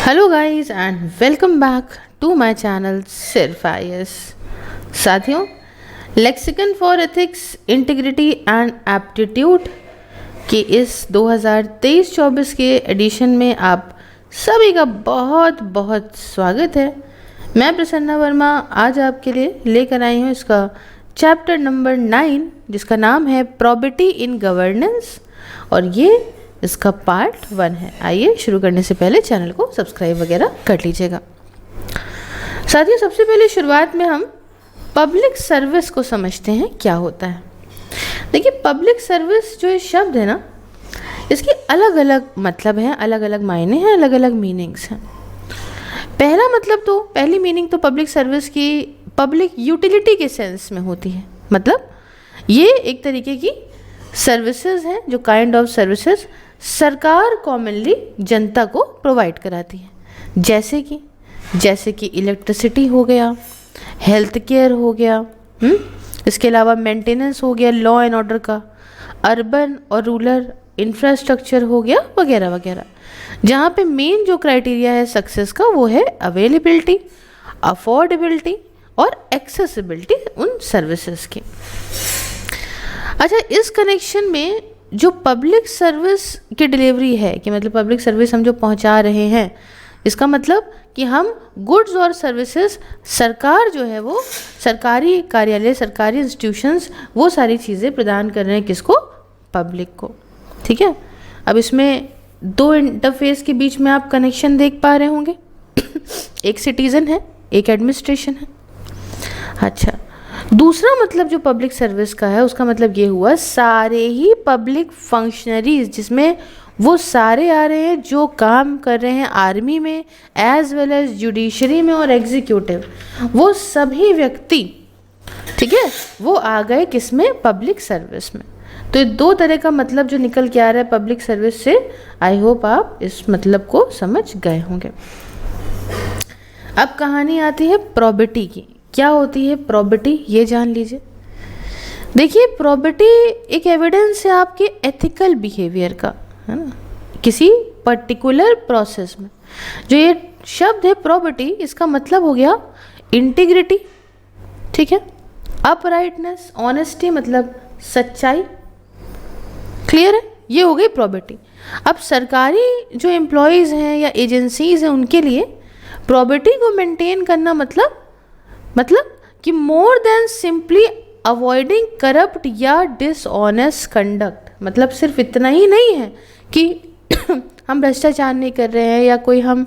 Hello guys and welcome back to my channel सिर्फ IAS. साथियों, lexicon for ethics, integrity and aptitude के इस 2023-24 के एडिशन में आप सभी का बहुत बहुत स्वागत है। मैं प्रसन्ना वर्मा आज आपके लिए लेकर आई हूँ इसका चैप्टर नंबर 9, जिसका नाम है प्रॉबिटी इन गवर्नेंस, और ये इसका पार्ट 1 है। आइए शुरू करने से पहले चैनल को सब्सक्राइब वगैरह कर लीजिएगा। साथियों, सबसे पहले शुरुआत में हम पब्लिक सर्विस को समझते हैं क्या होता है। देखिए, पब्लिक सर्विस जो ये शब्द है ना, इसके अलग अलग मतलब हैं, अलग अलग मायने हैं, अलग अलग मीनिंग्स हैं। पहली मीनिंग तो पब्लिक सर्विस की पब्लिक यूटिलिटी के सेंस में होती है। मतलब ये एक तरीके की सर्विसेज हैं, जो काइंड ऑफ सर्विसेज सरकार कॉमनली जनता को प्रोवाइड कराती है, जैसे कि इलेक्ट्रिसिटी हो गया, हेल्थ केयर हो गया, इसके अलावा मेंटेनेंस हो गया लॉ एंड ऑर्डर का, अर्बन और रूरल इंफ्रास्ट्रक्चर हो गया, वगैरह वगैरह। जहाँ पे मेन जो क्राइटेरिया है सक्सेस का वो है अवेलेबिलिटी, अफोर्डेबिलिटी और एक्सेसिबिलिटी उन सर्विसेज की। अच्छा, इस कनेक्शन में जो पब्लिक सर्विस की डिलीवरी है, कि मतलब पब्लिक सर्विस हम जो पहुंचा रहे हैं, इसका मतलब कि हम गुड्स और सर्विसेज, सरकार जो है वो सरकारी कार्यालय, सरकारी इंस्टीट्यूशंस, वो सारी चीज़ें प्रदान कर रहे हैं किसको? पब्लिक को। ठीक है। अब इसमें दो इंटरफेस के बीच में आप कनेक्शन देख पा रहे होंगे। एक सिटीज़न है, एक एडमिनिस्ट्रेशन है। अच्छा, दूसरा मतलब जो पब्लिक सर्विस का है, उसका मतलब ये हुआ सारे ही पब्लिक फंक्शनरीज, जिसमें वो सारे आ रहे हैं जो काम कर रहे हैं आर्मी में एज वेल एज जुडिशरी में और एग्जीक्यूटिव, वो सभी व्यक्ति, ठीक है, वो आ गए किसमें? पब्लिक सर्विस में। तो ये दो तरह का मतलब जो निकल के आ रहा है पब्लिक सर्विस से। आई होप आप इस मतलब को समझ गए होंगे। अब कहानी आती है प्रॉबिटी की। क्या होती है प्रॉबिटी, ये जान लीजिए। देखिए, प्रॉबिटी एक एविडेंस है आपके एथिकल बिहेवियर का, है ना, किसी पर्टिकुलर प्रोसेस में। जो ये शब्द है प्रॉबिटी, इसका मतलब हो गया इंटीग्रिटी, ठीक है, अपराइटनेस, ऑनेस्टी, मतलब सच्चाई। क्लियर है? ये हो गई प्रॉबिटी। अब सरकारी जो एम्प्लॉयज़ हैं या एजेंसीज हैं, उनके लिए प्रॉबिटी को मेंटेन करना मतलब कि more than simply avoiding corrupt या डिसऑनेस्ट कंडक्ट। मतलब सिर्फ इतना ही नहीं है कि हम भ्रष्टाचार नहीं कर रहे हैं या कोई हम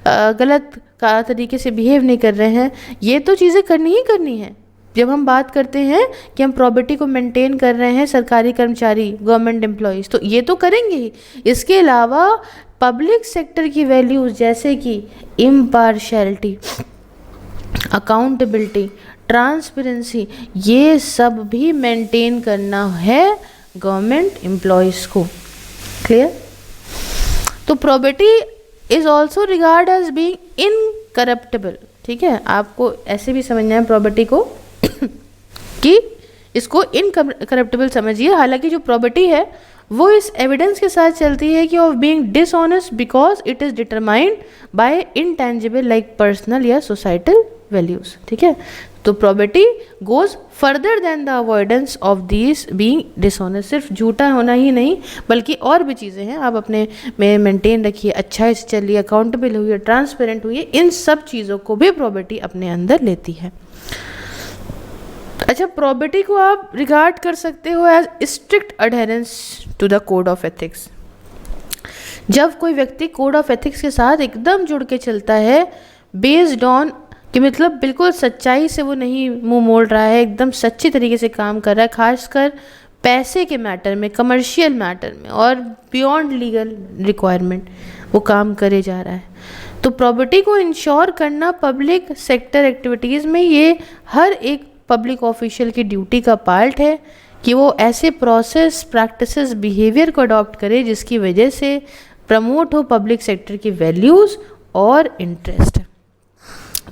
गलत तरीके से बिहेव नहीं कर रहे हैं। ये तो चीज़ें करनी ही करनी है। जब हम बात करते हैं कि हम प्रॉपर्टी को मेंटेन कर रहे हैं, सरकारी कर्मचारी, गवर्नमेंट एम्प्लॉयज़, तो ये तो करेंगे ही। इसके अलावा पब्लिक सेक्टर की वैल्यूज़ जैसे कि इम्पार्शियलिटी, अकाउंटेबिलिटी, ट्रांसपेरेंसी, ये सब भी मेंटेन करना है गवर्नमेंट एम्प्लॉयज़ को। क्लियर? तो property is also regard as being incorruptible. ठीक है, आपको ऐसे भी समझना है प्रॉपर्टी को कि इसको इनकरप्टेबल समझिए। हालांकि जो प्रॉपर्टी है वो इस एविडेंस के साथ चलती है कि of being dishonest because it is determined by intangible like personal या सोसाइटल वैल्यूज। ठीक है, तो property goes further than the avoidance of these being dishonest. सिर्फ झूठा होना ही नहीं, बल्कि और भी चीज़ें हैं, आप अपने में मेंटेन रखिए, अच्छाई से चलिए, अकाउंटेबल हुई, ट्रांसपेरेंट हुई, इन सब चीज़ों को भी प्रॉपर्टी अपने अंदर लेती है। अच्छा, प्रॉपर्टी को आप रिगार्ड कर सकते हो as strict adherence to the code of ethics. जब कोई व्यक्ति कोड ऑफ एथिक्स के साथ एकदम जुड़ के चलता है, बेस्ड ऑन कि मतलब बिल्कुल सच्चाई से वो नहीं मुंह मोड़ रहा है, एकदम सच्ची तरीके से काम कर रहा है, खासकर पैसे के मैटर में, कमर्शियल मैटर में और बियॉन्ड लीगल रिक्वायरमेंट वो काम करे जा रहा है, तो प्रॉपर्टी को इंश्योर करना पब्लिक सेक्टर एक्टिविटीज़ में ये हर एक पब्लिक ऑफिशियल की ड्यूटी का पार्ट है कि वो ऐसे प्रोसेस, प्रैक्टिसेस, बिहेवियर को अडॉप्ट करे जिसकी वजह से प्रमोट हो पब्लिक सेक्टर की वैल्यूज़ और इंटरेस्ट।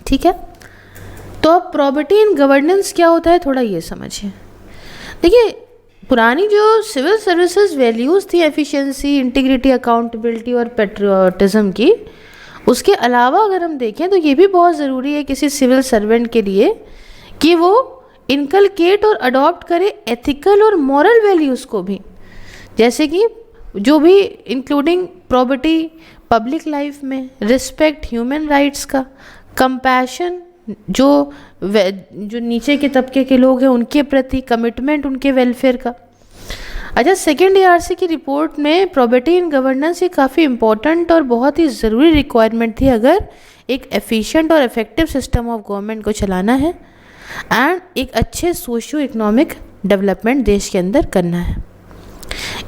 ठीक है, तो अब प्रॉपर्टी इन गवर्नेंस क्या होता है, थोड़ा ये समझिए। देखिए, पुरानी जो सिविल सर्विसेज वैल्यूज़ थी, एफिशिएंसी, इंटीग्रिटी, अकाउंटेबिलिटी और पेट्रियोटिज्म की, उसके अलावा अगर हम देखें तो ये भी बहुत ज़रूरी है किसी सिविल सर्वेंट के लिए कि वो इनकलकेट और अडॉप्ट करे एथिकल और मॉरल वैल्यूज़ को भी, जैसे कि जो भी इंक्लूडिंग प्रॉपर्टी, पब्लिक लाइफ में रिस्पेक्ट ह्यूमन राइट्स का, कंपैशन जो नीचे के तबके के लोग हैं उनके प्रति, कमिटमेंट उनके वेलफेयर का। अच्छा, सेकेंड ARC की रिपोर्ट में प्रॉपर्टी इन गवर्नेंस ये काफ़ी इंपॉर्टेंट और बहुत ही ज़रूरी रिक्वायरमेंट थी अगर एक एफिशिएंट और इफेक्टिव सिस्टम ऑफ गवर्नमेंट को चलाना है एंड एक अच्छे सोशियो इकोनॉमिक डेवलपमेंट देश के अंदर करना है।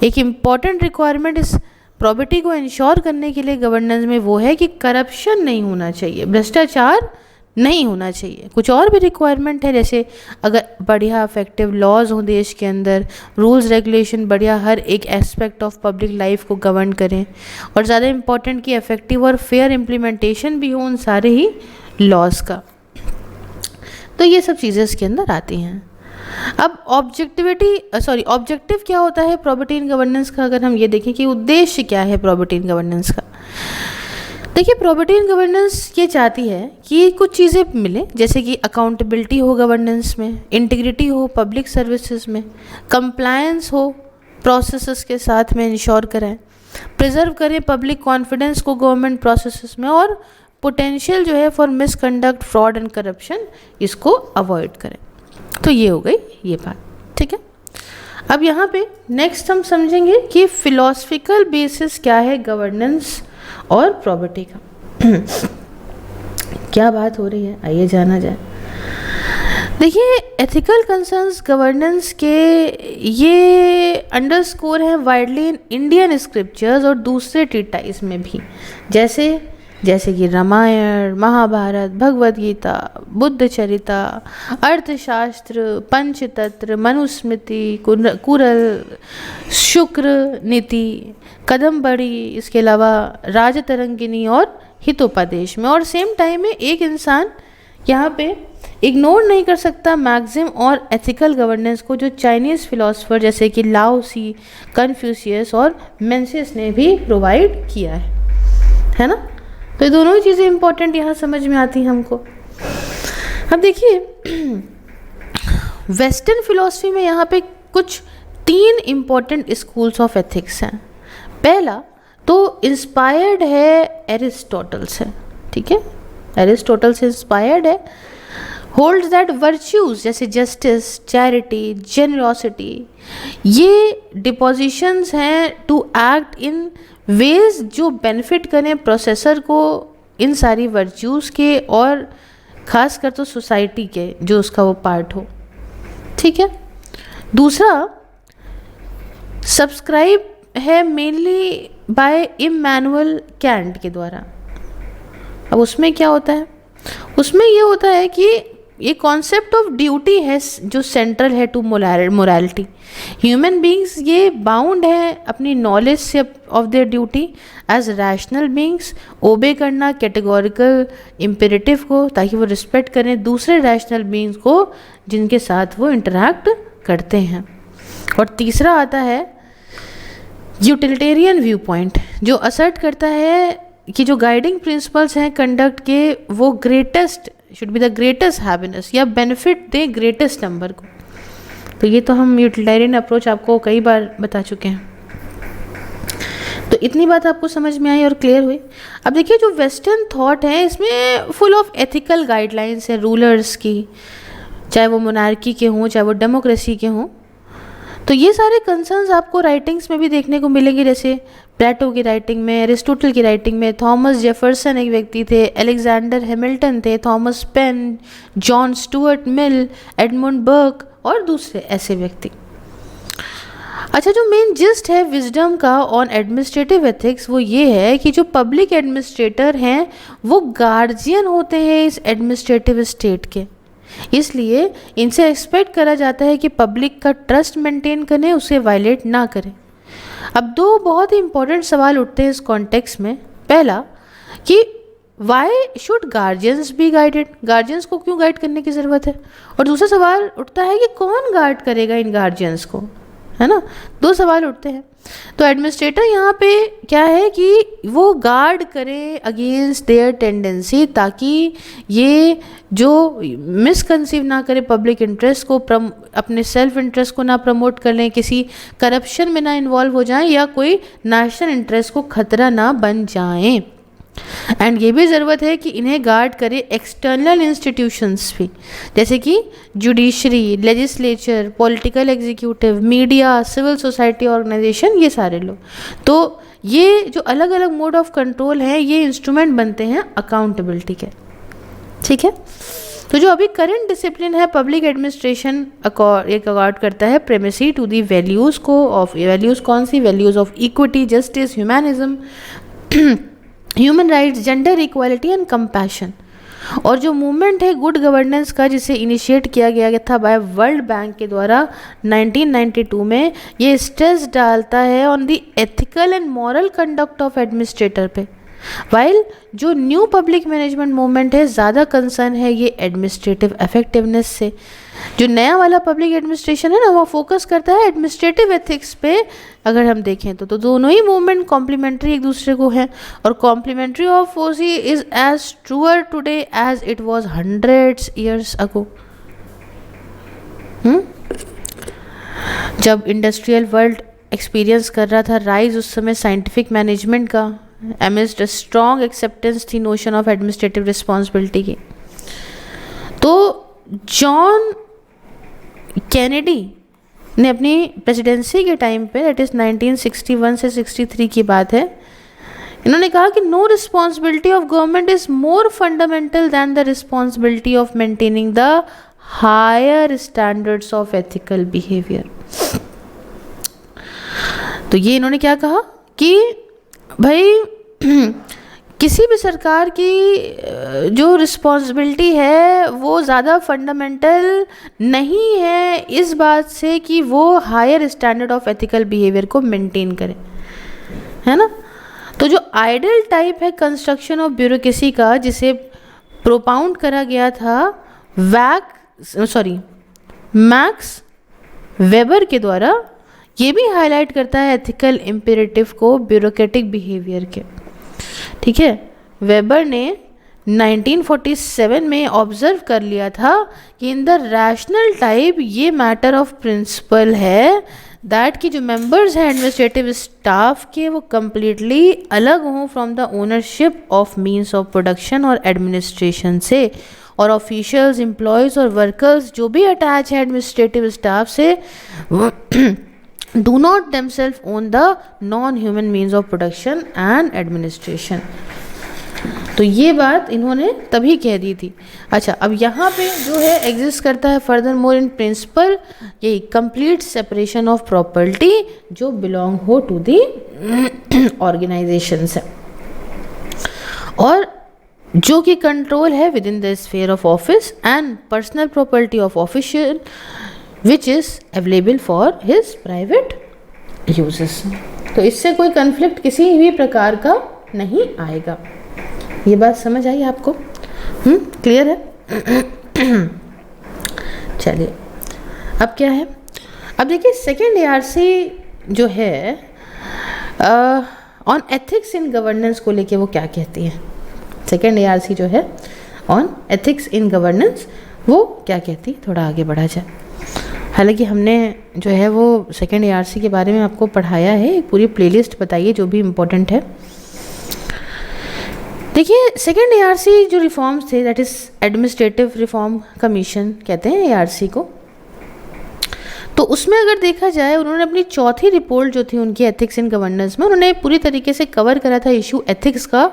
एक इम्पॉर्टेंट रिक्वायरमेंट इस प्रॉपर्टी को इंश्योर करने के लिए गवर्नेंस में वो है कि करप्शन नहीं होना चाहिए, भ्रष्टाचार नहीं होना चाहिए। कुछ और भी रिक्वायरमेंट है, जैसे अगर बढ़िया इफेक्टिव लॉज हों देश के अंदर, रूल्स रेगुलेशन बढ़िया हर एक एस्पेक्ट ऑफ पब्लिक लाइफ को गवर्न करें, और ज़्यादा इम्पॉर्टेंट कि इफेक्टिव और फेयर इम्प्लीमेंटेशन भी हो उन सारे ही लॉज का। तो ये सब चीज़ें इसके अंदर आती हैं। अब ऑब्जेक्टिव क्या होता है प्रॉपर्टी इन गवर्नेंस का, अगर हम ये देखें कि उद्देश्य क्या है प्रॉपर्टी इन गवर्नेंस का। देखिए, प्रॉपर्टी इन गवर्नेंस ये चाहती है कि कुछ चीज़ें मिले, जैसे कि अकाउंटेबिलिटी हो गवर्नेंस में, इंटीग्रिटी हो पब्लिक सर्विसेज में, कंप्लायंस हो प्रोसेसेस के साथ में इंश्योर कराएं, प्रिजर्व करें पब्लिक कॉन्फिडेंस को गवर्नमेंट प्रोसेसेस में, और पोटेंशियल जो है for misconduct, fraud and corruption इसको अवॉइड करें। तो ये हो गई ये बात, ठीक है। अब यहाँ पे नेक्स्ट हम समझेंगे कि फिलोसफिकल बेसिस क्या है गवर्नेंस और प्रॉपर्टी का। क्या बात हो रही है, आइए जाना जाए। देखिए, एथिकल कंसर्न्स गवर्नेंस के ये अंडरस्कोर हैं वाइडली इन इंडियन स्क्रिप्चर्स और दूसरे ट्रीटाइज में भी, जैसे कि रामायण, महाभारत, भगवद गीता, बुद्ध चरिता, अर्थशास्त्र, पंचतंत्र, मनुस्मृति, कुरल, शुक्र नीति, कदम्बड़ी, इसके अलावा राजतरंगिनी और हितोपदेश में। और सेम टाइम में एक इंसान यहाँ पे इग्नोर नहीं कर सकता मैक्सिम और एथिकल गवर्नेंस को जो चाइनीज़ फिलोसफर जैसे कि लाओ सी, कन्फ्यूशियस और मेंसिस ने भी प्रोवाइड किया है ना। तो ये दोनों ही चीज़ें इंपॉर्टेंट यहाँ समझ में आती हैं हमको। अब देखिए, वेस्टर्न फिलॉसफी में यहाँ पे कुछ 3 इम्पॉर्टेंट स्कूल्स ऑफ एथिक्स हैं। पहला तो इंस्पायर्ड है एरिस्टोटल से, ठीक है, एरिस्टोटल से इंस्पायर्ड है। होल्ड्स दैट वर्च्यूज जैसे जस्टिस, चैरिटी, जेनरोसिटी ये डिपोजिशंस हैं टू एक्ट इन वेज जो बेनिफिट करें प्रोसेसर को इन सारी वर्च्यूज़ के, और ख़ास कर तो सोसाइटी के जो उसका वो पार्ट हो, ठीक है। दूसरा सब्सक्राइब है मेनली बाय इमैनुअल कैंट के द्वारा। अब उसमें क्या होता है, उसमें ये होता है कि ये कॉन्सेप्ट ऑफ ड्यूटी है जो सेंट्रल है टू मोरालिटी। ह्यूमन बींग्स ये बाउंड है अपनी नॉलेज से of their duty as rational beings, obey करना कैटेगोरिकल इम्पेरेटिव को, ताकि वो रिस्पेक्ट करें दूसरे रैशनल बींग्स को जिनके साथ वो इंटरैक्ट करते हैं। और तीसरा आता है यूटिलिटेरियन व्यू पॉइंट, जो असर्ट करता है कि जो गाइडिंग प्रिंसिपल्स हैं कंडक्ट के वो greatest should be the greatest happiness या बेनिफिट दे ग्रेटेस्ट नंबर को। तो ये तो हम यूटिलिटेरियन अप्रोच आपको कई बार बता चुके हैं। तो इतनी बात आपको समझ में आई और क्लियर हुई। अब देखिए, जो वेस्टर्न थॉट है इसमें फुल ऑफ एथिकल गाइडलाइंस है रूलर्स की, चाहे वो मोनार्की के हों चाहे वो डेमोक्रेसी के हों। तो ये सारे कंसर्न्स आपको राइटिंग्स में भी देखने को मिलेंगे, जैसे प्लेटो की राइटिंग में, एरिस्टोटल की राइटिंग में, थॉमस जेफरसन एक व्यक्ति थे, अलेक्जेंडर हैमिल्टन थे, Thomas pen, John Stuart Mill, Edmund Burke और दूसरे ऐसे व्यक्ति। अच्छा, जो मेन जिस्ट है विजडम का ऑन एडमिनिस्ट्रेटिव एथिक्स वो ये है कि जो पब्लिक एडमिनिस्ट्रेटर हैं वो गार्जियन होते हैं इस एडमिनिस्ट्रेटिव स्टेट के, इसलिए इनसे एक्सपेक्ट करा जाता है कि पब्लिक का ट्रस्ट मेंटेन करें, उसे वायलेट ना करें। अब 2 बहुत ही इंपॉर्टेंट सवाल उठते हैं इस कॉन्टेक्स्ट में। पहला कि why should guardians be guided, guardians को क्यों गाइड करने की ज़रूरत है, और दूसरा सवाल उठता है कि कौन गाइड करेगा इन गार्जियंस को, है ना, दो सवाल उठते हैं। तो एडमिनिस्ट्रेटर यहाँ पे क्या है कि वो गार्ड करे अगेंस्ट देयर टेंडेंसी, ताकि ये जो मिसकंसीव ना करे पब्लिक इंटरेस्ट को, अपने सेल्फ इंटरेस्ट को ना प्रमोट कर लें, किसी करप्शन में ना इन्वॉल्व हो जाएं, या कोई नेशनल इंटरेस्ट को खतरा ना बन जाएं। एंड ये भी ज़रूरत है कि इन्हें गार्ड करे एक्सटर्नल इंस्टीट्यूशंस भी, जैसे कि judiciary, legislature, political executive, media, civil society organisation, ये सारे लोग। तो ये जो अलग अलग मोड ऑफ कंट्रोल हैं, ये इंस्ट्रूमेंट बनते हैं अकाउंटेबिलिटी के। ठीक है, तो जो अभी करंट डिसिप्लिन है पब्लिक एडमिनिस्ट्रेशन एक अकॉर्ड करता है प्रेमेसी टू दी वैल्यूज़ को, ऑफ वैल्यूज़ कौन सी, values of equity, justice, humanism, human rights, gender equality and compassion. और जो मूवमेंट है गुड गवर्नेंस का, जिसे इनिशिएट किया गया था बाय वर्ल्ड बैंक के द्वारा 1992 में, ये स्ट्रेस डालता है on the ethical and moral conduct of administrator पे, वाइल जो न्यू पब्लिक मैनेजमेंट मूवमेंट है ज़्यादा कंसर्न है ये एडमिनिस्ट्रेटिव इफेक्टिवनेस से। जो नया वाला पब्लिक एडमिनिस्ट्रेशन है ना, वो फोकस करता है एडमिनिस्ट्रेटिव एथिक्स पे। अगर हम देखें तो दोनों ही मूवमेंट कॉम्प्लीमेंट्री एक दूसरे को हैं, और कॉम्प्लीमेंट्री ऑफ फोर्सी is as truer today as it was 100 years ago. जब इंडस्ट्रियल वर्ल्ड एक्सपीरियंस कर रहा था राइज, उस समय साइंटिफिक मैनेजमेंट का amidst a strong acceptance थी नोशन ऑफ एडमिनिस्ट्रेटिव रिस्पॉन्सिबिलिटी की। तो जॉन कैनेडी ने अपनी प्रेसिडेंसी के टाइम पे, दैट इज 1961 से 63 की बात है, इन्होंने कहा कि no responsibility of government is more fundamental than the responsibility of maintaining the higher standards of ethical behaviour. तो ये इन्होंने क्या कहा कि भाई किसी भी सरकार की जो रिस्पॉन्सिबिलिटी है वो ज़्यादा फंडामेंटल नहीं है इस बात से कि वो higher standard of ethical behaviour को मेंटेन करे, है ना। तो जो आइडियल टाइप है कंस्ट्रक्शन ऑफ ब्यूरोक्रेसी का, जिसे प्रोपाउंड करा गया था मैक्स वेबर के द्वारा, ये भी हाईलाइट करता है एथिकल इम्पेरेटिव को ब्यूरोक्रेटिक बिहेवियर के। ठीक है, वेबर ने 1947 में ऑब्जर्व कर लिया था कि इन द रैशनल टाइप ये मैटर ऑफ प्रिंसिपल है दैट कि जो मेंबर्स हैं एडमिनिस्ट्रेटिव स्टाफ के, वो कम्प्लीटली अलग हों from the ownership of means of production और एडमिनिस्ट्रेशन से, और ऑफिशियल्स, एम्प्लॉयज़ और वर्कर्स जो भी अटैच है एडमिनिस्ट्रेटिव स्टाफ से do not themselves own the non-human means of production and administration। तो ये बात इन्होंने तभी कह दी थी। अच्छा, अब यहाँ पे जो है एग्जिस्ट करता है फर्दर मोर इन प्रिंसिपल ये कंप्लीट सेपरेशन ऑफ प्रॉपर्टी जो बिलोंग हो टू दी ऑर्गेनाइजेशन से, और जो कि कंट्रोल है with in the sphere of office and personal property of official which is available for his private uses। तो इससे कोई कन्फ्लिक्ट किसी भी प्रकार का नहीं आएगा। ये बात समझ आई आपको? क्लियर है? चलिए, अब क्या है? अब देखिए सेकेंड ARC जो है ऑन एथिक्स इन गवर्नेंस को लेके वो क्या कहती है। सेकेंड ARC जो है ऑन एथिक्स इन गवर्नेंस वो क्या कहती है, थोड़ा आगे बढ़ा जाए। हालांकि हमने जो है वो सेकेंड ARC के बारे में आपको पढ़ाया है, एक पूरी प्लेलिस्ट बताइए जो भी इम्पोर्टेंट है। देखिए सेकेंड ARC जो रिफॉर्म्स थे, that is administrative reform commission कहते हैं ARC को, तो उसमें अगर देखा जाए उन्होंने अपनी चौथी रिपोर्ट जो थी उनकी एथिक्स इन गवर्नेंस में, उन्होंने पूरी तरीके से कवर करा था इशू एथिक्स का,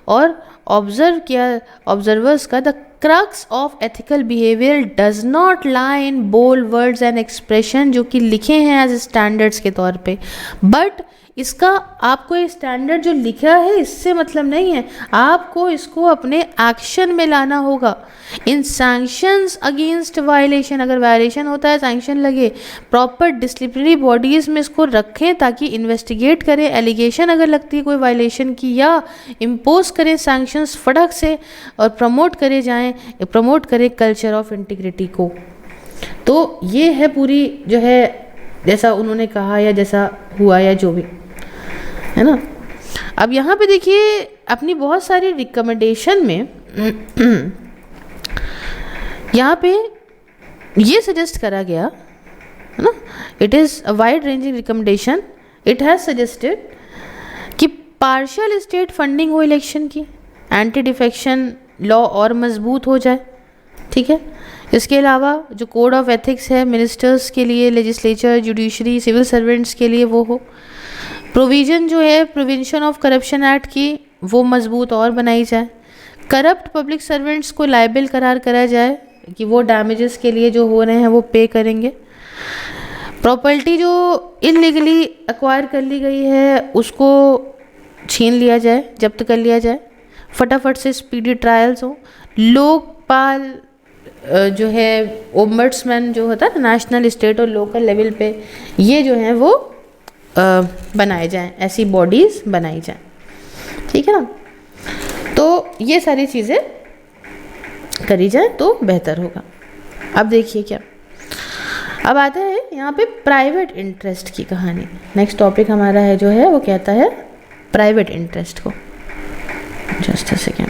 और ऑब्जर्व किया ऑब्जर्वर्स का the crux of ethical behaviour does not lie in bold words and expression जो कि लिखे हैं एज स्टैंडर्ड्स के तौर पे, बट इसका आपको ये स्टैंडर्ड जो लिखा है इससे मतलब नहीं है, आपको इसको अपने एक्शन में लाना होगा। इन सैंक्शंस अगेंस्ट वायलेशन, अगर वायलेशन होता है सैंक्शन लगे, प्रॉपर डिसिप्लिनरी बॉडीज़ में इसको रखें ताकि इन्वेस्टिगेट करें, एलिगेशन अगर लगती है कोई वायलेशन की, या इम्पोज करें सैंक्शंस फटक से, और प्रमोट करें कल्चर ऑफ इंटीग्रिटी को। तो ये है पूरी जो है जैसा उन्होंने कहा या जैसा हुआ या जो भी, है ना। अब यहाँ पे देखिए अपनी बहुत सारी रिकमेंडेशन में यहाँ पे ये सजेस्ट करा गया, है ना, it is a wide ranging recommendation, it has suggested कि पार्शियल स्टेट फंडिंग हो इलेक्शन की, एंटी डिफेक्शन लॉ और मजबूत हो जाए, ठीक है। इसके अलावा जो कोड ऑफ एथिक्स है मिनिस्टर्स के लिए, लेजिस्लेचर, जुडिशरी, सिविल सर्वेंट्स के लिए वो हो। प्रोविज़न जो है प्रिवेंशन ऑफ करप्शन एक्ट की वो मजबूत और बनाई जाए। करप्ट पब्लिक सर्वेंट्स को लायबल करार करा जाए कि वो डैमेजेस के लिए जो हो रहे हैं वो पे करेंगे। प्रॉपर्टी जो इलीगली एक्वायर कर ली गई है उसको छीन लिया जाए, जब्त कर लिया जाए। फटाफट से स्पीडी ट्रायल्स हो। लोकपाल जो है ओम्बड्समैन जो होता है नेशनल, स्टेट और लोकल लेवल पे, ये जो है वो बनाए जाएं, ऐसी बॉडीज़ बनाई जाएं, ठीक है ना। तो ये सारी चीज़ें करी जाए तो बेहतर होगा। अब देखिए क्या, अब आता है यहाँ पे प्राइवेट इंटरेस्ट की कहानी। नेक्स्ट टॉपिक हमारा है जो है वो कहता है प्राइवेट इंटरेस्ट को। जस्ट अ सेकेंड,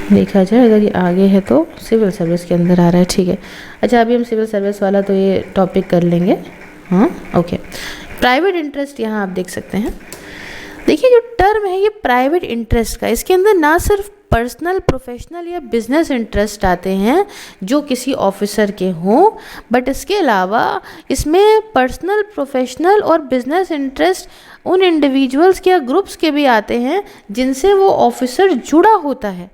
देखा जाए अगर ये आगे है तो सिविल सर्विस के अंदर आ रहा है, ठीक है। अच्छा अभी हम सिविल सर्विस वाला तो ये टॉपिक कर लेंगे, हाँ ओके। प्राइवेट इंटरेस्ट यहाँ आप देख सकते हैं। देखिए जो टर्म है ये प्राइवेट इंटरेस्ट का, इसके अंदर ना सिर्फ पर्सनल, प्रोफेशनल या बिजनेस इंटरेस्ट आते हैं जो किसी ऑफिसर के हों, बट इसके अलावा इसमें पर्सनल, प्रोफेशनल और बिजनेस इंटरेस्ट उन इंडिविजुअल्स या ग्रुप्स के भी आते हैं जिनसे वो ऑफिसर जुड़ा होता है।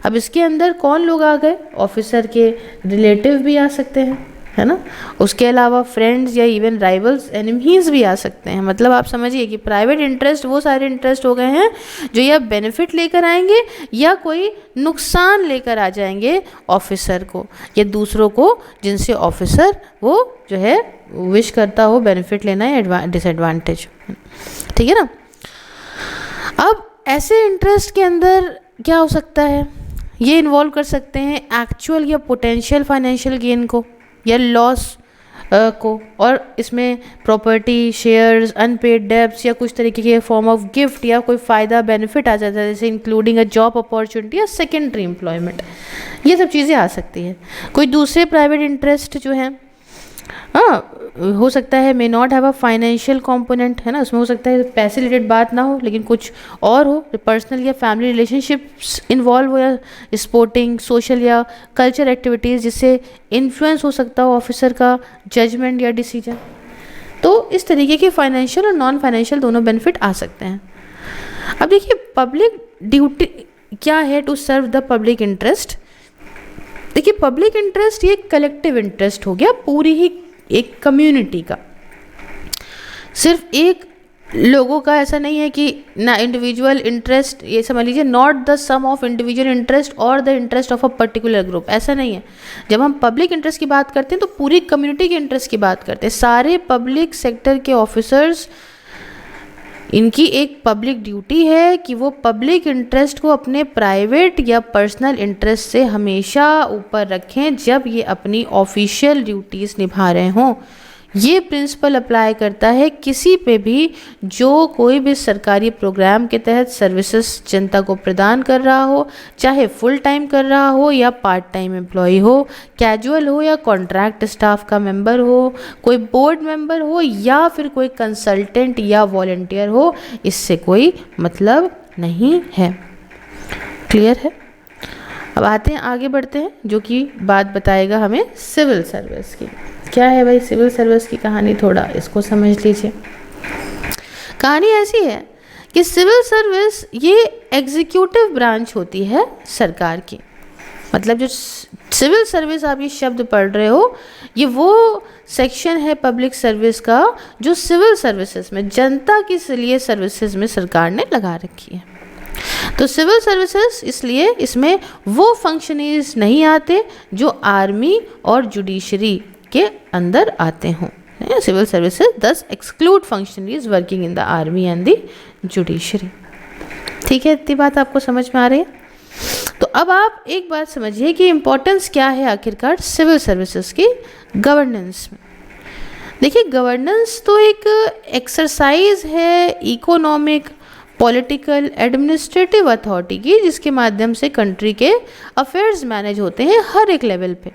अब इसके अंदर कौन लोग आ गए, ऑफिसर के रिलेटिव भी आ सकते हैं, है ना। उसके अलावा फ्रेंड्स या इवन राइवल्स, एनिमीज भी आ सकते हैं। मतलब आप समझिए कि प्राइवेट इंटरेस्ट वो सारे इंटरेस्ट हो गए हैं जो या बेनिफिट लेकर आएंगे या कोई नुकसान लेकर आ जाएंगे ऑफिसर को या दूसरों को, जिनसे ऑफिसर वो जो है विश करता हो बेनिफिट लेना या डिसएडवांटेज, ठीक है ना। अब ऐसे इंटरेस्ट के अंदर क्या हो सकता है, ये इन्वॉल्व कर सकते हैं एक्चुअल या पोटेंशियल फाइनेंशियल गेन को या लॉस को, और इसमें प्रॉपर्टी, शेयर्स, अनपेड डेब्ट्स या कुछ तरीके के फॉर्म ऑफ गिफ्ट या कोई फ़ायदा बेनिफिट आ जाता है, जैसे इंक्लूडिंग अ जॉब अपॉर्चुनिटी या सेकेंडरी एम्प्लॉयमेंट, ये सब चीज़ें आ सकती है। कोई दूसरे प्राइवेट इंटरेस्ट जो है हो सकता है may not have a financial component, है ना, उसमें हो सकता है पैसे रिलेटेड बात ना हो लेकिन कुछ और हो, पर्सनल या फैमिली रिलेशनशिप्स इन्वॉल्व हो या स्पोर्टिंग, सोशल या कल्चर एक्टिविटीज़ जिससे इन्फ्लुएंस हो सकता हो ऑफिसर का जजमेंट या डिसीजन। तो इस तरीके के फाइनेंशियल और नॉन फाइनेंशियल दोनों बेनिफिट आ सकते हैं। अब देखिए पब्लिक ड्यूटी क्या है, to serve the public interest. देखिए पब्लिक इंटरेस्ट ये कलेक्टिव इंटरेस्ट हो गया, पूरी ही एक कम्युनिटी का, सिर्फ एक लोगों का ऐसा नहीं है कि ना इंडिविजुअल इंटरेस्ट, ये समझ लीजिए not the sum of individual interest और the interest of a particular group, ऐसा नहीं है। जब हम पब्लिक इंटरेस्ट की बात करते हैं तो पूरी कम्युनिटी के इंटरेस्ट की बात करते हैं। सारे पब्लिक सेक्टर के ऑफिसर्स, इनकी एक पब्लिक ड्यूटी है कि वो पब्लिक इंटरेस्ट को अपने प्राइवेट या पर्सनल इंटरेस्ट से हमेशा ऊपर रखें जब ये अपनी ऑफिशियल ड्यूटीज़ निभा रहे हों। ये प्रिंसिपल अप्लाई करता है किसी पे भी जो कोई भी सरकारी प्रोग्राम के तहत सर्विसेज जनता को प्रदान कर रहा हो, चाहे फुल टाइम कर रहा हो या पार्ट टाइम एम्प्लॉय हो, कैजुअल हो या कॉन्ट्रैक्ट स्टाफ का मेंबर हो, कोई बोर्ड मेंबर हो या फिर कोई कंसल्टेंट या वॉलंटियर हो, इससे कोई मतलब नहीं है। क्लियर है। अब आते हैं, आगे बढ़ते हैं, जो कि बात बताएगा हमें सिविल सर्विस की। क्या है भाई सिविल सर्विस की कहानी, थोड़ा इसको समझ लीजिए। कहानी ऐसी है कि सिविल सर्विस ये एग्जीक्यूटिव ब्रांच होती है सरकार की। मतलब जो सिविल सर्विस आप ये शब्द पढ़ रहे हो, ये वो सेक्शन है पब्लिक सर्विस का जो सिविल सर्विसेज में, जनता के लिए सर्विसेज में सरकार ने लगा रखी है। तो सिविल सर्विसेज इसलिए इसमें वो फंक्शनरीज नहीं आते जो आर्मी और जुडिशरी के अंदर आते हों। सिविल सर्विसेज दस exclude functionaries working in the army and the judiciary. ठीक है, इतनी बात आपको समझ में आ रही है। तो अब आप एक बात समझिए कि इम्पोर्टेंस क्या है आखिरकार सिविल सर्विसेज की गवर्नेंस में। देखिए, गवर्नेंस तो एक एक्सरसाइज है इकोनॉमिक, पॉलिटिकल, एडमिनिस्ट्रेटिव अथॉरिटी की, जिसके माध्यम से कंट्री के अफेयर्स मैनेज होते हैं हर एक लेवल पे।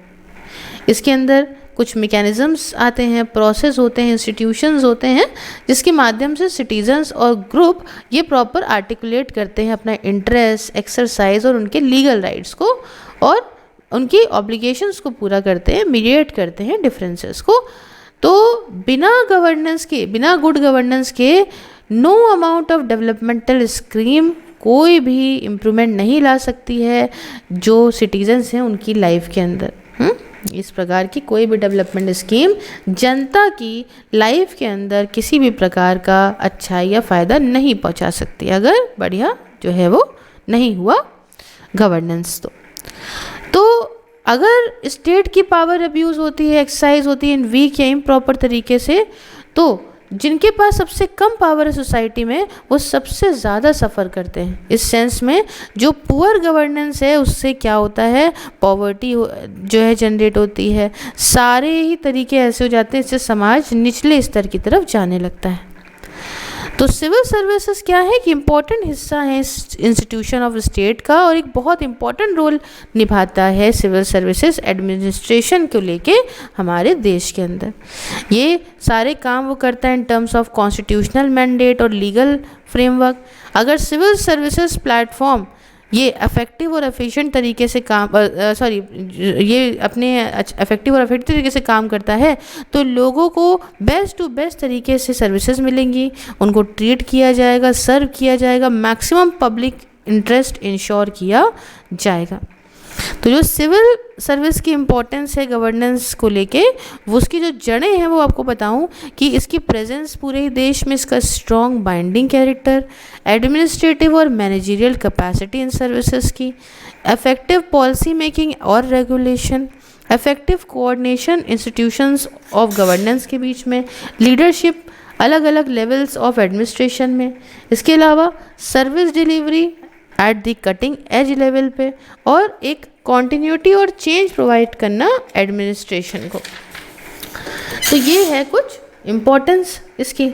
इसके अंदर कुछ मैकेनिज्म्स आते हैं, प्रोसेस होते हैं, इंस्टीट्यूशंस होते हैं, जिसके माध्यम से सिटीजन्स और ग्रुप ये प्रॉपर आर्टिकुलेट करते हैं अपना इंटरेस्ट, एक्सरसाइज और उनके लीगल राइट्स को, और उनकी ऑब्लिगेशंस को पूरा करते हैं, मीडिएट करते हैं डिफरेंसेस को। तो बिना गवर्नेंस के, बिना गुड गवर्नेंस के no amount of developmental scheme कोई भी इम्प्रूवमेंट नहीं ला सकती है जो सिटीजन्स हैं उनकी लाइफ के अंदर। इस प्रकार की कोई भी डेवलपमेंट स्कीम जनता की लाइफ के अंदर किसी भी प्रकार का अच्छाई या फ़ायदा नहीं पहुंचा सकती अगर बढ़िया जो है वो नहीं हुआ गवर्नेंस। तो अगर स्टेट की पावर अब्यूज़ होती है, एक्सरसाइज होती है इन वीक या इम्प्रॉपर तरीके से, तो जिनके पास सबसे कम पावर है सोसाइटी में वो सबसे ज़्यादा सफ़र करते हैं। इस सेंस में जो पुअर गवर्नेंस है उससे क्या होता है, पॉवर्टी जो है जनरेट होती है, सारे ही तरीके ऐसे हो जाते हैं, इससे समाज निचले स्तर की तरफ जाने लगता है। तो सिविल सर्विसेज क्या है कि इम्पॉर्टेंट हिस्सा है इस इंस्टीट्यूशन ऑफ स्टेट का, और एक बहुत इम्पॉर्टेंट रोल निभाता है सिविल सर्विसेज एडमिनिस्ट्रेशन को लेके हमारे देश के अंदर। ये सारे काम वो करता है in terms of constitutional mandate और लीगल फ्रेमवर्क। अगर सिविल सर्विसेज प्लेटफॉर्म ये इफेक्टिव और एफिशिएंट तरीके से ये अपने इफेक्टिव और एफिशिएंट तरीके से काम करता है तो लोगों को बेस्ट टू बेस्ट तरीके से सर्विसेज मिलेंगी, उनको ट्रीट किया जाएगा, सर्व किया जाएगा, मैक्सिमम पब्लिक इंटरेस्ट इंश्योर किया जाएगा। तो जो सिविल सर्विस की इम्पोर्टेंस है गवर्नेंस को लेके, वो उसकी जो जड़ें हैं वो आपको बताऊं कि इसकी प्रेजेंस पूरे ही देश में, इसका स्ट्रॉन्ग बाइंडिंग कैरेक्टर, एडमिनिस्ट्रेटिव और मैनेजरियल कैपेसिटी इन सर्विसेज की, इफेक्टिव पॉलिसी मेकिंग और regulation, effective coordination institutions of governance के बीच में, लीडरशिप अलग अलग लेवल्स ऑफ एडमिनिस्ट्रेशन में, इसके अलावा service delivery at the cutting edge level पे, और एक कॉन्टिन्यूटी और चेंज प्रोवाइड करना एडमिनिस्ट्रेशन को। तो ये है कुछ इम्पोर्टेंस इसकी।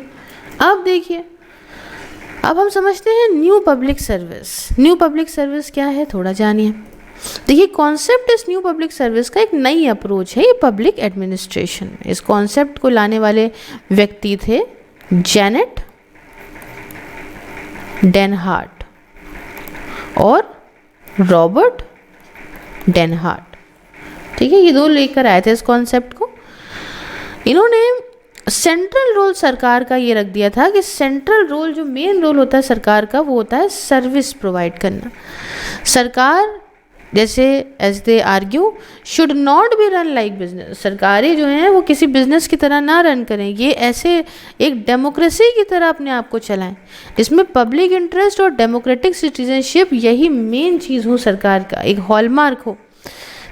अब देखिए, अब हम समझते हैं new public service. New public service क्या है थोड़ा जानिए। देखिए, कॉन्सेप्ट इस न्यू पब्लिक सर्विस का एक नई अप्रोच है ये पब्लिक एडमिनिस्ट्रेशन में। इस कॉन्सेप्ट को लाने वाले व्यक्ति थे जेनेट डेनहार्ट और रॉबर्ट डेनहार्ट। ठीक है, ये दो लेकर आए थे इस कॉन्सेप्ट को। इन्होंने सेंट्रल रोल सरकार का ये रख दिया था कि सेंट्रल रोल, जो मेन रोल होता है सरकार का, वो होता है सर्विस प्रोवाइड करना। सरकार, जैसे as they argue, should not be run like business. सरकारें जो हैं वो किसी बिजनेस की तरह ना रन करें, ये ऐसे एक डेमोक्रेसी की तरह अपने आप को चलाएं जिसमें पब्लिक इंटरेस्ट और डेमोक्रेटिक सिटीजनशिप यही मेन चीज़ हो, सरकार का एक हॉलमार्क हो।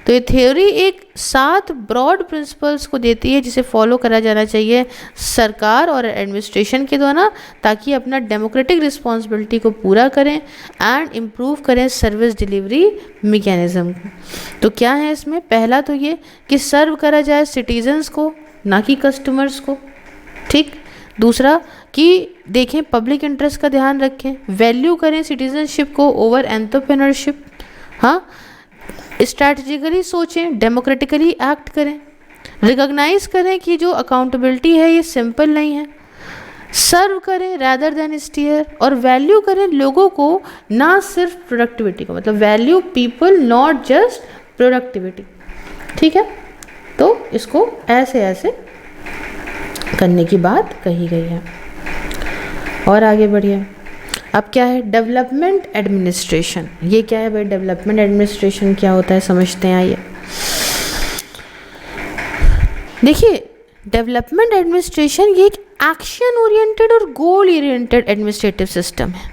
तो ये थ्योरी एक 7 ब्रॉड प्रिंसिपल्स को देती है जिसे फॉलो करा जाना चाहिए सरकार और एडमिनिस्ट्रेशन के द्वारा, ताकि अपना डेमोक्रेटिक रिस्पॉन्सिबिलिटी को पूरा करें एंड इम्प्रूव करें सर्विस डिलीवरी मैकेनिज्म को। तो क्या है इसमें, पहला तो ये कि सर्व करा जाए सिटीजन्स को, ना कि कस्टमर्स को। ठीक, दूसरा कि देखें पब्लिक इंटरेस्ट का ध्यान रखें, वैल्यू करें सिटीजनशिप को ओवर एंटरप्रेन्योरशिप। हाँ, स्ट्रैटेजिकली सोचें, डेमोक्रेटिकली एक्ट करें, रिकॉग्नाइज करें कि जो अकाउंटेबिलिटी है ये सिंपल नहीं है, सर्व करें रैदर देन स्टीयर, और वैल्यू करें लोगों को, ना सिर्फ प्रोडक्टिविटी को, मतलब value people not just productivity. ठीक है, तो इसको ऐसे ऐसे करने की बात कही गई है। और आगे बढ़िए, अब क्या है डेवलपमेंट एडमिनिस्ट्रेशन। ये क्या है भाई, डेवलपमेंट एडमिनिस्ट्रेशन क्या होता है समझते हैं, आइए। देखिए, डेवलपमेंट एडमिनिस्ट्रेशन ये एक एक्शन ओरिएंटेड और गोल ओरिएंटेड एडमिनिस्ट्रेटिव सिस्टम है।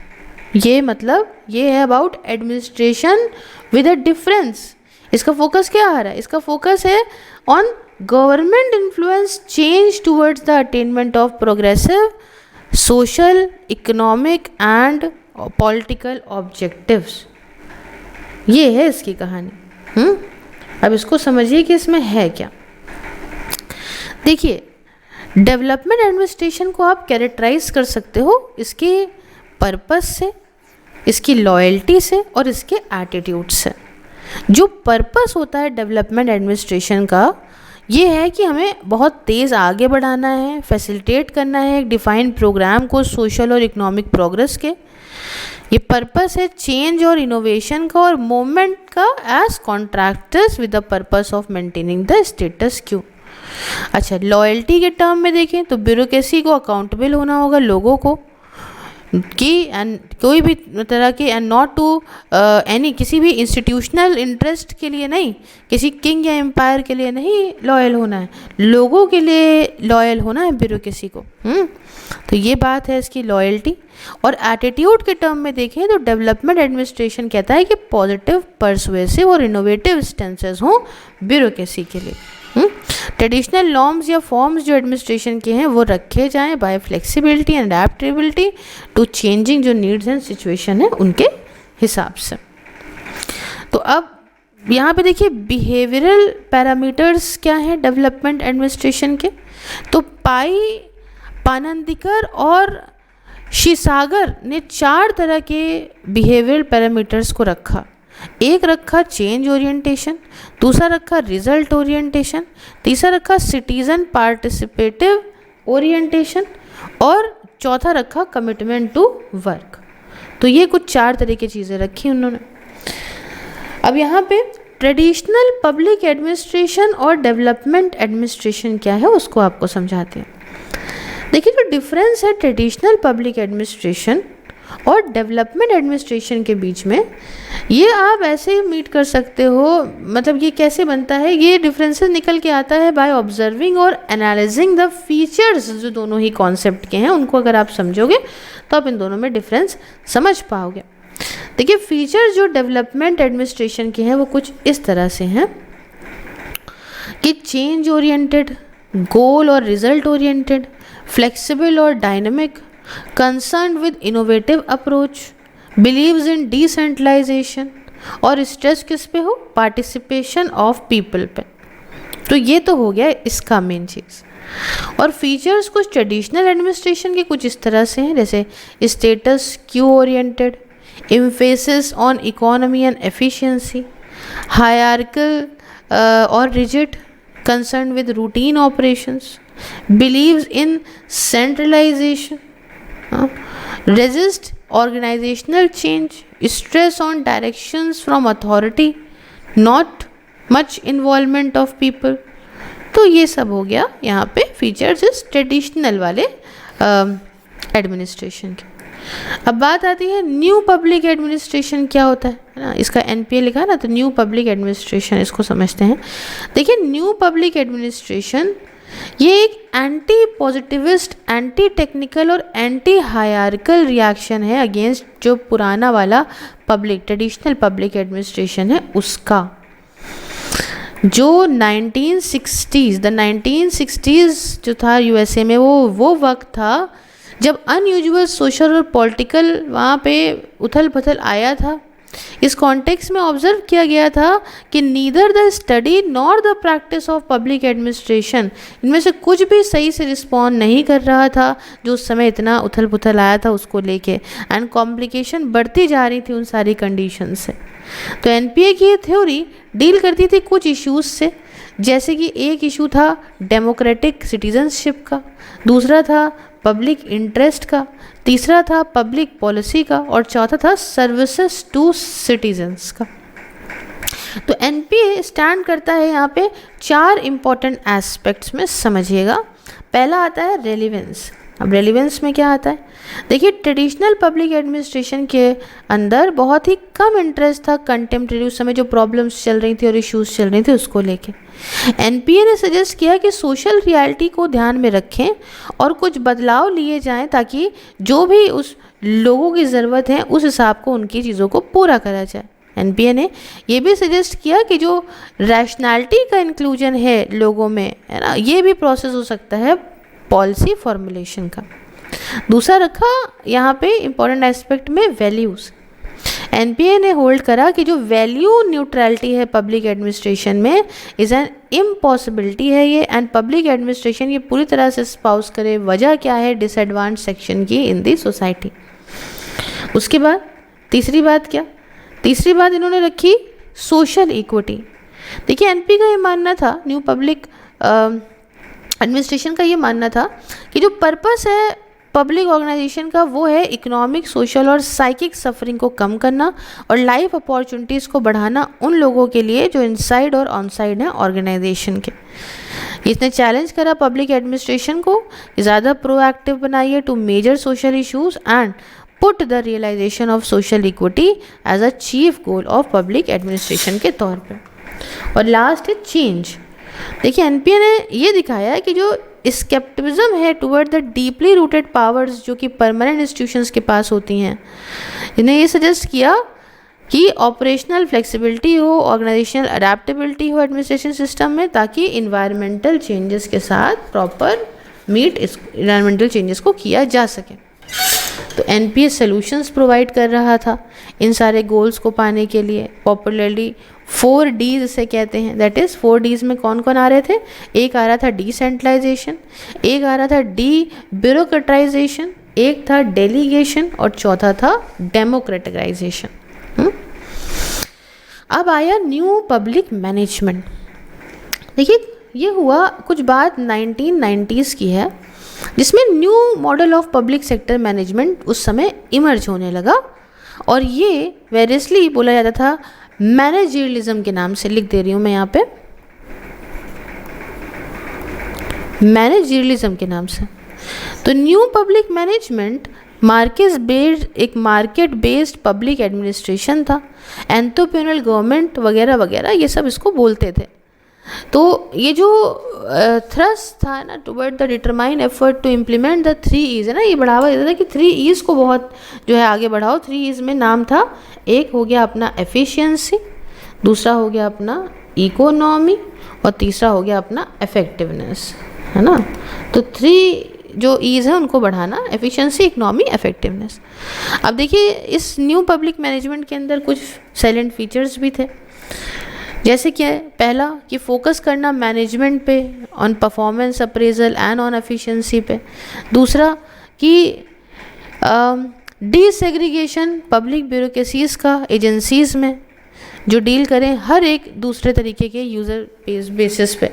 ये मतलब ये है about administration with a difference. इसका फोकस क्या आ रहा है, इसका फोकस है on government influence change towards the attainment of progressive social, economic and political objectives. ये है इसकी कहानी। अब इसको समझिए कि इसमें है क्या। देखिए, डेवलपमेंट एडमिनिस्ट्रेशन को आप कैरेक्टराइज कर सकते हो इसके पर्पस से, इसकी लॉयल्टी से और इसके एटीट्यूड से। जो पर्पस होता है डेवलपमेंट एडमिनिस्ट्रेशन का, ये है कि हमें बहुत तेज़ आगे बढ़ाना है, फैसिलिटेट करना है एक डिफाइंड प्रोग्राम को सोशल और इकोनॉमिक प्रोग्रेस के। ये पर्पस है चेंज और इनोवेशन का और मूवमेंट का as contractors with the purpose of maintaining the status quo. अच्छा, लॉयल्टी के टर्म में देखें तो ब्यूरोक्रेसी को अकाउंटेबल होना होगा लोगों को कि एंड कोई भी तरह के एंड नॉट टू एनी किसी भी इंस्टीट्यूशनल इंटरेस्ट के लिए नहीं, किसी किंग या एम्पायर के लिए नहीं लॉयल होना है, लोगों के लिए लॉयल होना है ब्यूरोक्रेसी को। तो ये बात है इसकी लॉयल्टी। और एटीट्यूड के टर्म में देखें तो डेवलपमेंट एडमिनिस्ट्रेशन कहता है कि पॉजिटिव, परसुएसिव और इनोवेटिव स्टेंसेस हों ब्यूरोक्रेसी के लिए। ट्रेडिशनल नॉर्म्स या फॉर्म्स जो एडमिनिस्ट्रेशन के हैं वो रखे जाएं by flexibility and adaptability to changing जो नीड्स एंड सिचुएशन है उनके हिसाब से। तो अब यहाँ पे देखिए बिहेवियरल पैरामीटर्स क्या हैं डेवलपमेंट एडमिनिस्ट्रेशन के। तो पानंदिकर और शिसागर ने 4 तरह के बिहेवियरल पैरामीटर्स को रखा। एक रखा चेंज ओरिएंटेशन, दूसरा रखा रिजल्ट ओरिएंटेशन, तीसरा रखा सिटीजन पार्टिसिपेटिव ओरिएंटेशन और चौथा रखा कमिटमेंट टू वर्क। तो ये कुछ 4 तरह की चीज़ें रखी उन्होंने। अब यहाँ पे ट्रेडिशनल पब्लिक एडमिनिस्ट्रेशन और डेवलपमेंट एडमिनिस्ट्रेशन क्या है उसको आपको समझाते हैं। देखिए, जो डिफरेंस है ट्रेडिशनल पब्लिक एडमिनिस्ट्रेशन और डेवलपमेंट एडमिनिस्ट्रेशन के बीच में, ये आप ऐसे ही मीट कर सकते हो। मतलब ये कैसे बनता है, ये डिफरेंसेस निकल के आता है बाय ऑब्जर्विंग और एनालाइजिंग द फीचर्स जो दोनों ही कॉन्सेप्ट के हैं। उनको अगर आप समझोगे तो आप इन दोनों में डिफरेंस समझ पाओगे। देखिए, फीचर्स जो डेवलपमेंट एडमिनिस्ट्रेशन के हैं वो कुछ इस तरह से हैं कि चेंज ओरिएंटेड, गोल और रिजल्ट ओरिएंटेड, फ्लेक्सिबल और dynamic, concerned with innovative approach, believes in decentralization और स्ट्रेस किस पे हो, पार्टिसिपेशन ऑफ पीपल पे। तो ये तो हो गया इसका मेन चीज़। और फीचर्स कुछ ट्रेडिशनल एडमिनिस्ट्रेशन के कुछ इस तरह से हैं, जैसे status quo oriented, emphasis on economy and efficiency, hierarchical और rigid, concern with routine operations, believes in centralization, resist organizational change, stress on directions from authority, not much involvement of people। तो ये सब हो गया यहाँ पे फीचर्स इस traditional वाले एडमिनिस्ट्रेशन के। अब बात आती है न्यू पब्लिक एडमिनिस्ट्रेशन क्या होता है ना, इसका एनपीए लिखा है ना, तो न्यू पब्लिक एडमिनिस्ट्रेशन इसको समझते हैं। देखिए, न्यू पब्लिक एडमिनिस्ट्रेशन ये एक एंटी पॉजिटिविस्ट, एंटी टेक्निकल और एंटी हायरार्किकल रिएक्शन है अगेंस्ट जो पुराना वाला पब्लिक ट्रेडिशनल पब्लिक एडमिनिस्ट्रेशन है उसका। जो 1960s जो था यूएसए में, वो वक्त था जब अनयूजुअल सोशल और पॉलिटिकल वहाँ पे उथल पुथल आया था। इस कॉन्टेक्स्ट में ऑब्जर्व किया गया था कि neither the study nor the practice of public administration, इनमें से कुछ भी सही से रिस्पॉन्ड नहीं कर रहा था जो उस समय इतना उथल पुथल आया था उसको लेके, एंड कॉम्प्लिकेशन बढ़ती जा रही थी उन सारी कंडीशन से। तो एनपीए की ये थ्योरी डील करती थी कुछ इश्यूज से, जैसे कि एक इशू था डेमोक्रेटिक सिटीजनशिप का, दूसरा था पब्लिक इंटरेस्ट का, तीसरा था पब्लिक पॉलिसी का और चौथा था सर्विसेज टू सिटीजन्स का। तो एनपीए स्टैंड करता है यहाँ पे 4 इम्पॉर्टेंट एस्पेक्ट्स में, समझिएगा। पहला आता है रेलिवेंस। अब रेलिवेंस में क्या आता है, देखिए ट्रेडिशनल पब्लिक एडमिनिस्ट्रेशन के अंदर बहुत ही कम इंटरेस्ट था कंटेम्प्रेरी उस समय जो प्रॉब्लम्स चल रही थी और इश्यूज चल रही थी उसको लेके। एनपीए ने सजेस्ट किया कि सोशल रियलिटी को ध्यान में रखें और कुछ बदलाव लिए जाएं ताकि जो भी उस लोगों की ज़रूरत है उस हिसाब को उनकी चीज़ों को पूरा करा जाए। एनपीए ने ये भी सजेस्ट किया कि जो रैशनैलिटी का इंक्लूजन है लोगों में, है ना, ये भी प्रोसेस हो सकता है पॉलिसी फॉर्मुलेशन का। दूसरा रखा यहाँ पे इम्पोर्टेंट एस्पेक्ट में वैल्यूज़। एनपीए ने होल्ड करा कि जो वैल्यू न्यूट्रलिटी है पब्लिक एडमिनिस्ट्रेशन में इज़ एन इम्पॉसिबिलिटी है ये, एंड पब्लिक एडमिनिस्ट्रेशन ये पूरी तरह से स्पाउस करे। वजह क्या है? डिसएडवांटेज सेक्शन की इन दी सोसाइटी। उसके बाद तीसरी बात क्या? तीसरी बात इन्होंने रखी सोशल इक्विटी। देखिए एनपी का ये मानना था, न्यू पब्लिक एडमिनिस्ट्रेशन का ये मानना था कि जो पर्पस है पब्लिक ऑर्गेनाइजेशन का वो है इकोनॉमिक, सोशल और साइकिक सफरिंग को कम करना और लाइफ अपॉर्चुनिटीज़ को बढ़ाना उन लोगों के लिए जो इनसाइड और ऑनसाइड हैं ऑर्गेनाइजेशन के। इसने चैलेंज करा पब्लिक एडमिनिस्ट्रेशन को ज़्यादा प्रोएक्टिव बनाइए to major social issues and put the realisation of social equity as a chief goal of public administration के तौर पर। और लास्ट है चेंज। देखिए एनपीए ने ये दिखाया है कि जो स्केप्टिज्म है toward the deeply rooted powers जो कि परमानेंट इंस्टीट्यूशंस के पास होती हैं, इन्हें ये सजेस्ट किया कि ऑपरेशनल फ्लेक्सिबिलिटी हो, ऑर्गेनाइजेशनल अडेप्टेबिलिटी हो एडमिनिस्ट्रेशन सिस्टम में, ताकि इन्वायरमेंटल चेंजेस के साथ प्रॉपर मीट इन्वायरमेंटल चेंजेस को किया जा सके। तो एनपीए सॉल्यूशंस प्रोवाइड कर रहा था इन सारे गोल्स को पाने के लिए। पॉपुलरली 4Ds इसे कहते हैं, दैट इज़ 4Ds में कौन कौन आ रहे थे? एक आ रहा था डिसेंट्रलाइजेशन, एक आ रहा था डी ब्यूरोक्रेटाइजेशन, एक था डेलीगेशन और चौथा था डेमोक्रेटाइजेशन। अब आया न्यू पब्लिक मैनेजमेंट। देखिए ये हुआ कुछ बात 1990s की है, जिसमें new model of public sector management उस समय इमर्ज होने लगा और ये वेरियसली बोला जाता था मैनेजरियलिज्म के नाम से। लिख दे रही हूँ मैं यहाँ पे, मैनेजरियलिज्म के नाम से। तो new public management market based public administration था, एंटरप्रेन्योरल गवर्नमेंट वगैरह वगैरह ये सब इसको बोलते थे। तो ये जो थ्रस्ट था ना toward the determine effort to implement the 3 E's है ना, ये बढ़ावा देता था कि 3 E's को बहुत जो है आगे बढ़ाओ। 3 E's में नाम था, एक हो गया अपना एफिशिएंसी, दूसरा हो गया अपना इकोनॉमी और तीसरा हो गया अपना इफेक्टिवनेस, है ना। तो 3 जो E's हैं उनको बढ़ाना, एफिशिएंसी, इकोनॉमी, इफेक्टिवनेस। अब देखिए इस न्यू पब्लिक मैनेजमेंट के अंदर कुछ साइलेंट फीचर्स भी थे, जैसे कि पहला कि फोकस करना मैनेजमेंट पे, on performance appraisal and on efficiency पे। दूसरा कि डिसेग्रीगेशन पब्लिक ब्यूरोक्रेसीज का एजेंसीज में जो डील करें हर एक दूसरे तरीके के यूज़र बेसिस पे।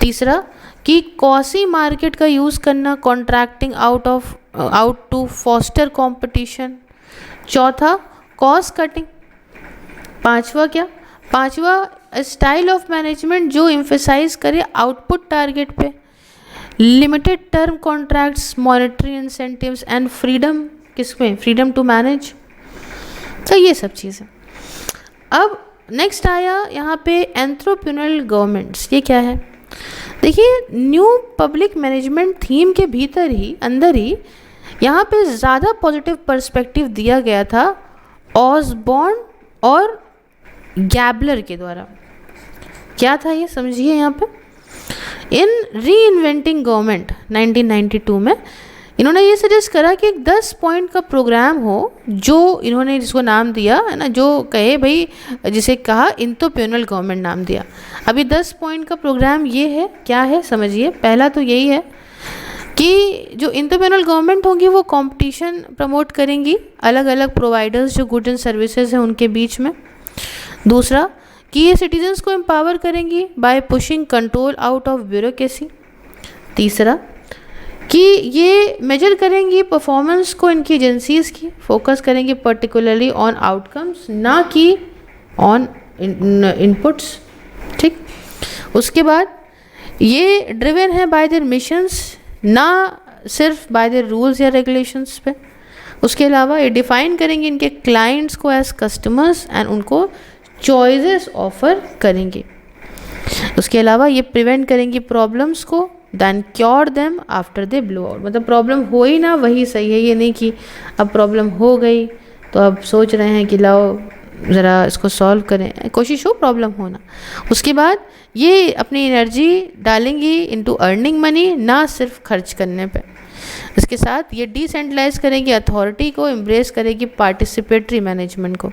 तीसरा कि कॉसी मार्केट का यूज़ करना, contracting out to foster competition. चौथा कॉस्ट कटिंग। पांचवा स्टाइल ऑफ मैनेजमेंट जो एम्फेसाइज करे आउटपुट टारगेट पे, limited term contracts, monetary incentives and freedom, किसमें? Freedom to manage. तो ये सब चीज़ें। अब नेक्स्ट आया यहाँ पे एंटरप्रेन्योरल गवर्नमेंट्स। ये क्या है? देखिए न्यू पब्लिक मैनेजमेंट थीम के भीतर ही, अंदर ही यहाँ पे ज़्यादा पॉजिटिव पर्सपेक्टिव दिया गया था ऑसबॉर्न और गैबलर के द्वारा। क्या था ये समझिए यहाँ पे। इन री इन्वेंटिंग गवर्नमेंट 1992 में इन्होंने ये सजेस्ट करा कि एक 10 पॉइंट का प्रोग्राम हो, जो इन्होंने जिसको नाम दिया है ना, जो कहे भाई, जिसे कहा एंटरप्रेन्योरल गवर्नमेंट नाम दिया। अभी 10 पॉइंट का प्रोग्राम ये है, क्या है समझिए। पहला तो यही है कि जो एंटरप्रेन्योरल गवर्नमेंट होंगी वो कंपटीशन प्रमोट करेंगी अलग अलग प्रोवाइडर्स जो गुड्स एंड सर्विसेज हैं उनके बीच में। दूसरा कि ये सिटीजन्स को एम्पावर करेंगी bye pushing control out of bureaucracy. तीसरा कि ये मेजर करेंगी परफॉर्मेंस को इनकी एजेंसीज़ की, फोकस करेंगी पर्टिकुलरली ऑन आउटकम्स ना कि ऑन इनपुट्स। ठीक। उसके बाद ये ड्रिवन है बाय देयर मिशंस, ना सिर्फ बाय देयर रूल्स या रेगुलेशंस पे। उसके अलावा ये डिफाइन करेंगे इनके क्लाइंट्स को एज कस्टमर्स एंड उनको चॉइसेस ऑफर करेंगे। उसके अलावा ये प्रिवेंट करेंगी प्रॉब्लम्स को, than cure them after they blow out. मतलब प्रॉब्लम हो ही ना वही सही है, ये नहीं कि अब प्रॉब्लम हो गई तो अब सोच रहे हैं कि लाओ ज़रा इसको सॉल्व करें, कोशिश हो प्रॉब्लम होना। उसके बाद ये अपनी एनर्जी डालेंगी इनटू अर्निंग मनी, ना सिर्फ खर्च करने पे। इसके साथ ये डिसेंट्रलाइज करेगी अथॉरिटी को, एम्ब्रेस करेगी पार्टिसिपेटरी मैनेजमेंट को।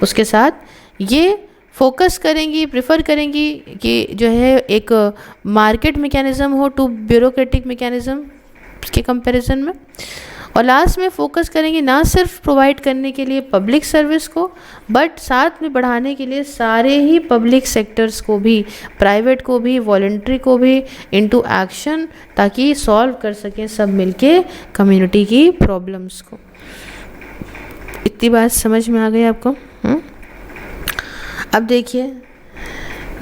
उसके साथ ये फोकस करेंगी, प्रेफर करेंगी कि जो है एक मार्केट मैकेनिज्म हो टू ब्यूरोक्रेटिक मैकेनिज्म के कंपैरिजन में। और लास्ट में फोकस करेंगे ना सिर्फ प्रोवाइड करने के लिए पब्लिक सर्विस को, बट साथ में बढ़ाने के लिए सारे ही पब्लिक सेक्टर्स को भी, प्राइवेट को भी, वॉलंटरी को भी इनटू एक्शन, ताकि सॉल्व कर सकें सब मिलके कम्युनिटी की प्रॉब्लम्स को। इतनी बात समझ में आ गई आपको? अब देखिए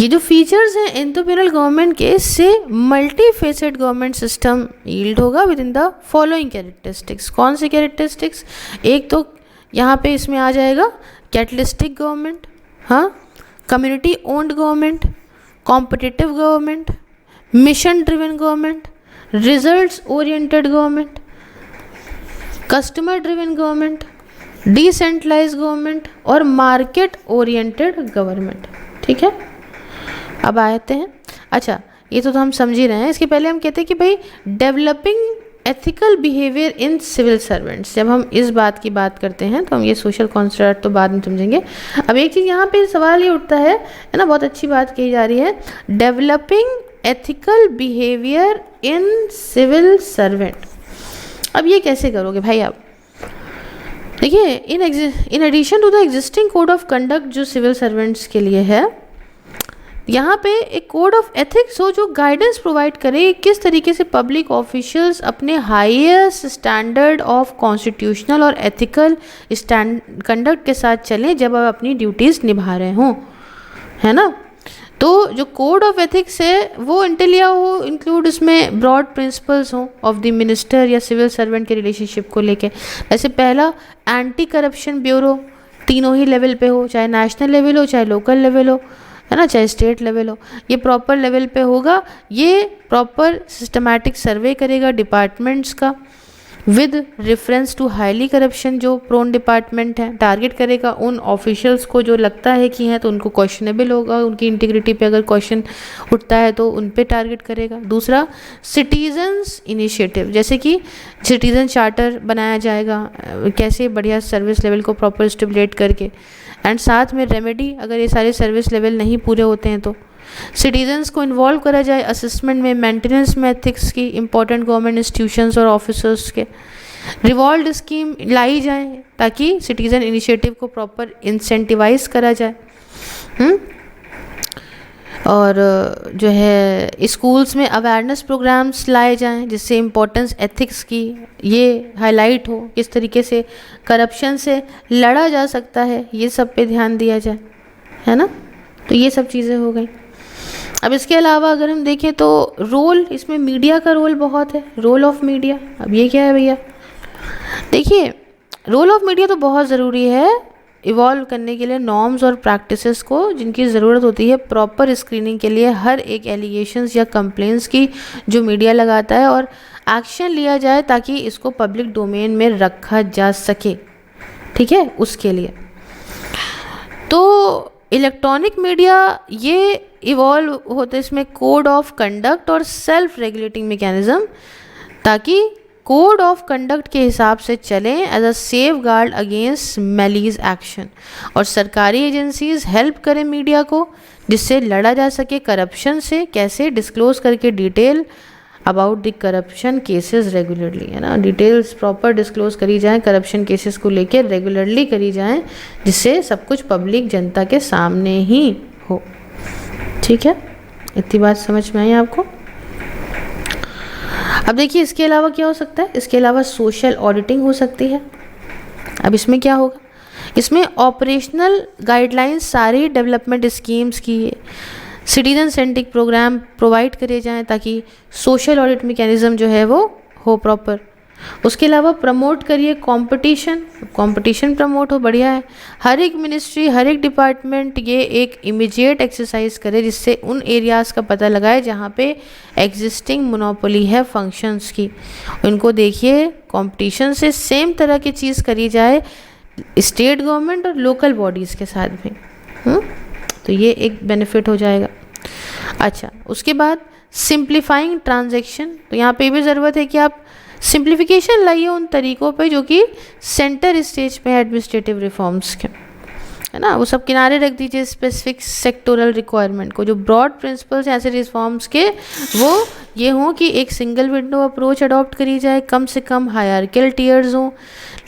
ये जो फीचर्स हैं इंटरपेरल गवर्नमेंट के, इससे multi faceted government system yield होगा within the following characteristics. कौन से कैरेक्टरिस्टिक्स? एक तो यहाँ पे इसमें आ जाएगा कैटलिस्टिक गवर्नमेंट, हाँ, community owned government, competitive government, mission driven government, results oriented government, customer driven government, decentralise government और मार्केट ओरिएंटेड गवर्नमेंट। ठीक है, अब आते हैं। अच्छा, ये तो हम समझ ही रहे हैं। इसके पहले हम कहते हैं कि भाई developing ethical behaviour in civil servants. जब हम इस बात की बात करते हैं तो हम ये सोशल कंस्ट्रक्ट तो बाद में समझेंगे। अब एक चीज़ यहाँ पे सवाल ये उठता है ना, बहुत अच्छी बात कही जा रही है, developing ethical behaviour in civil servant. अब ये कैसे करोगे भाई आप? देखिए, in addition to the existing code of conduct जो सिविल सर्वेंट्स के लिए है, यहाँ पे एक कोड ऑफ एथिक्स हो जो गाइडेंस प्रोवाइड करे किस तरीके से पब्लिक ऑफिशियल्स अपने हाईएस्ट स्टैंडर्ड ऑफ कॉन्स्टिट्यूशनल और एथिकल कंडक्ट के साथ चलें जब आप अपनी ड्यूटीज़ निभा रहे हों, है ना। तो जो कोड ऑफ एथिक्स है वो इंटेलिया हो इंक्लूड इसमें ब्रॉड प्रिंसिपल्स हों ऑफ द मिनिस्टर या सिविल सर्वेंट के रिलेशनशिप को लेके। जैसे पहला, एंटी करप्शन ब्यूरो तीनों ही लेवल पे हो, चाहे नेशनल लेवल हो, चाहे लोकल लेवल हो, है ना, चाहे स्टेट लेवल हो, ये प्रॉपर लेवल पे होगा। ये प्रॉपर सिस्टमैटिक सर्वे करेगा डिपार्टमेंट्स का with reference to highly corruption जो प्रोन डिपार्टमेंट है, टारगेट करेगा उन ऑफिशियल्स को जो लगता है कि हैं तो उनको क्वेश्चनेबल होगा, उनकी इंटीग्रिटी पे अगर क्वेश्चन उठता है तो उन पे टारगेट करेगा। दूसरा, सिटीजन्स इनिशिएटिव, जैसे कि सिटीजन चार्टर बनाया जाएगा, कैसे बढ़िया सर्विस लेवल को प्रॉपर स्टिमुलेट करके, एंड साथ में रेमेडी अगर ये सारे सर्विस लेवल नहीं पूरे होते हैं तो सिटीजन्स को इन्वॉल्व करा जाए असेसमेंट में, मेंटेनेंस में एथिक्स की इंपॉर्टेंट गवर्नमेंट इंस्टीट्यूशंस और ऑफिसर्स के, रिवॉल्ड स्कीम लाई जाए ताकि सिटीजन इनिशिएटिव को प्रॉपर इंसेंटिवाइज करा जाए। और जो है स्कूल्स में अवेयरनेस प्रोग्राम्स लाए जाएं जिससे इम्पोर्टेंस एथिक्स की ये हाईलाइट हो, किस तरीके से करप्शन से लड़ा जा सकता है, ये सब पे ध्यान दिया जाए, है ना। तो ये सब चीज़ें हो गई। अब इसके अलावा अगर हम देखें तो रोल, इसमें मीडिया का रोल बहुत है, रोल ऑफ मीडिया। अब ये क्या है भैया? देखिए, रोल ऑफ मीडिया तो बहुत ज़रूरी है इवॉल्व करने के लिए नॉर्म्स और प्रैक्टिसेस को, जिनकी ज़रूरत होती है प्रॉपर स्क्रीनिंग के लिए हर एक एलिगेशंस या कंप्लेंट्स की जो मीडिया लगाता है, और एक्शन लिया जाए ताकि इसको पब्लिक डोमेन में रखा जा सके। ठीक है, उसके लिए तो इलेक्ट्रॉनिक मीडिया ये इवॉल्व होते इसमें कोड ऑफ कंडक्ट और सेल्फ रेगुलेटिंग मैकेनिज्म, ताकि कोड ऑफ कंडक्ट के हिसाब से चलें as a safeguard against malice action, और सरकारी एजेंसीज हेल्प करें मीडिया को जिससे लड़ा जा सके करप्शन से, कैसे डिस्क्लोज करके detail about the corruption cases regularly, है ना, डिटेल्स प्रॉपर डिस्क्लोज करी जाएं करप्शन केसेस को लेकर, रेगुलरली करी जाएं जिससे सब कुछ पब्लिक जनता के सामने ही हो। ठीक है, इतनी बात समझ में आई आपको? अब देखिए इसके अलावा क्या हो सकता है? इसके अलावा सोशल ऑडिटिंग हो सकती है। अब इसमें क्या होगा? इसमें ऑपरेशनल गाइडलाइंस सारी डेवलपमेंट स्कीम्स की सिटीजन सेंट्रिक प्रोग्राम प्रोवाइड करे जाएं ताकि सोशल ऑडिट मैकेनिज्म जो है वो हो प्रॉपर। उसके अलावा प्रमोट करिए कंपटीशन प्रमोट हो, बढ़िया है। हर एक मिनिस्ट्री, हर एक डिपार्टमेंट ये एक इमीडिएट एक्सरसाइज करे जिससे उन एरियाज़ का पता लगाए जहाँ पे एग्जिस्टिंग मोनोपोली है फंक्शंस की, उनको देखिए कंपटीशन से सेम तरह की चीज़ करी जाए स्टेट गवर्नमेंट और लोकल बॉडीज़ के साथ भी। तो ये एक बेनिफिट हो जाएगा। अच्छा, उसके बाद सिंप्लीफाइंग ट्रांजैक्शन, तो यहाँ पे भी ज़रूरत है कि आप सिंप्लीफिकेशन लाइए उन तरीकों पे जो कि सेंटर स्टेज पे है एडमिनिस्ट्रेटिव रिफॉर्म्स के, है ना, वो सब किनारे रख दीजिए स्पेसिफिक सेक्टोरल रिक्वायरमेंट को। जो ब्रॉड प्रिंसिपल्स हैं ऐसे रिफॉर्म्स के वो ये हों कि एक सिंगल विंडो अप्रोच अडॉप्ट करी जाए, कम से कम हायरार्किकल टियर्स हों,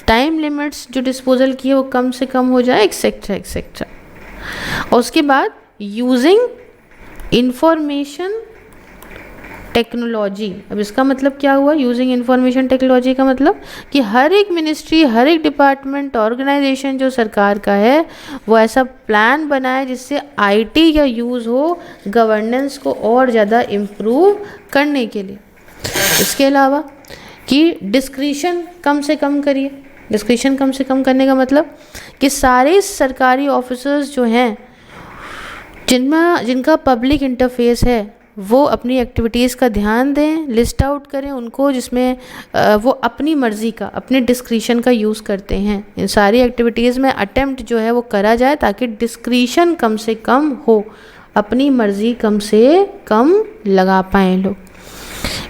टाइम लिमिट्स जो डिस्पोजल की है वो कम से कम हो जाए, एक्सेट्रा एक्सेट्रा। और उसके बाद यूजिंग इंफॉर्मेशन टेक्नोलॉजी। अब इसका मतलब क्या हुआ, यूजिंग इंफॉर्मेशन टेक्नोलॉजी का मतलब कि हर एक मिनिस्ट्री, हर एक डिपार्टमेंट, ऑर्गेनाइजेशन जो सरकार का है वो ऐसा प्लान बनाए जिससे आईटी का यूज़ हो गवर्नेंस को और ज़्यादा इम्प्रूव करने के लिए। इसके अलावा कि डिस्क्रिशन कम से कम करिए। डिस्क्रिशन कम से कम करने का मतलब कि सारे सरकारी ऑफिसर्स जो हैं जिनका पब्लिक इंटरफेस है वो अपनी एक्टिविटीज़ का ध्यान दें, लिस्ट आउट करें उनको जिसमें वो अपनी मर्ज़ी का, अपने डिस्क्रिशन का यूज़ करते हैं। इन सारी एक्टिविटीज़ में अटेम्प्ट जो है वो करा जाए ताकि डिस्क्रिशन कम से कम हो, अपनी मर्ज़ी कम से कम लगा पाएँ लोग।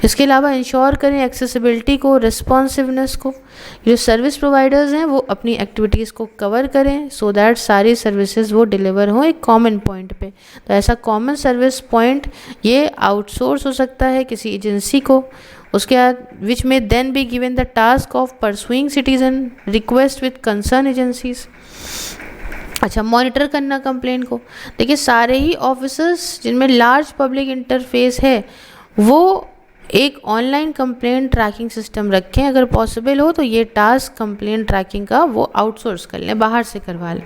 इसके अलावा इंश्योर करें एक्सेसिबिलिटी को, रिस्पॉन्सिवनेस को। जो सर्विस प्रोवाइडर्स हैं वो अपनी एक्टिविटीज़ को कवर करें सो दैट सारी सर्विसेज वो डिलीवर हों एक कॉमन पॉइंट पे। तो ऐसा कॉमन सर्विस पॉइंट ये आउटसोर्स हो सकता है किसी एजेंसी को। उसके बाद विच में then be given the task of pursuing citizen request with concern agencies. अच्छा, मॉनिटर करना कंप्लेंट को। देखिए सारे ही ऑफिसर्स जिनमें लार्ज पब्लिक इंटरफेस है वो एक ऑनलाइन कंप्लेंट ट्रैकिंग सिस्टम रखें, अगर पॉसिबल हो तो ये टास्क कंप्लेंट ट्रैकिंग का वो आउटसोर्स कर लें, बाहर से करवा लें।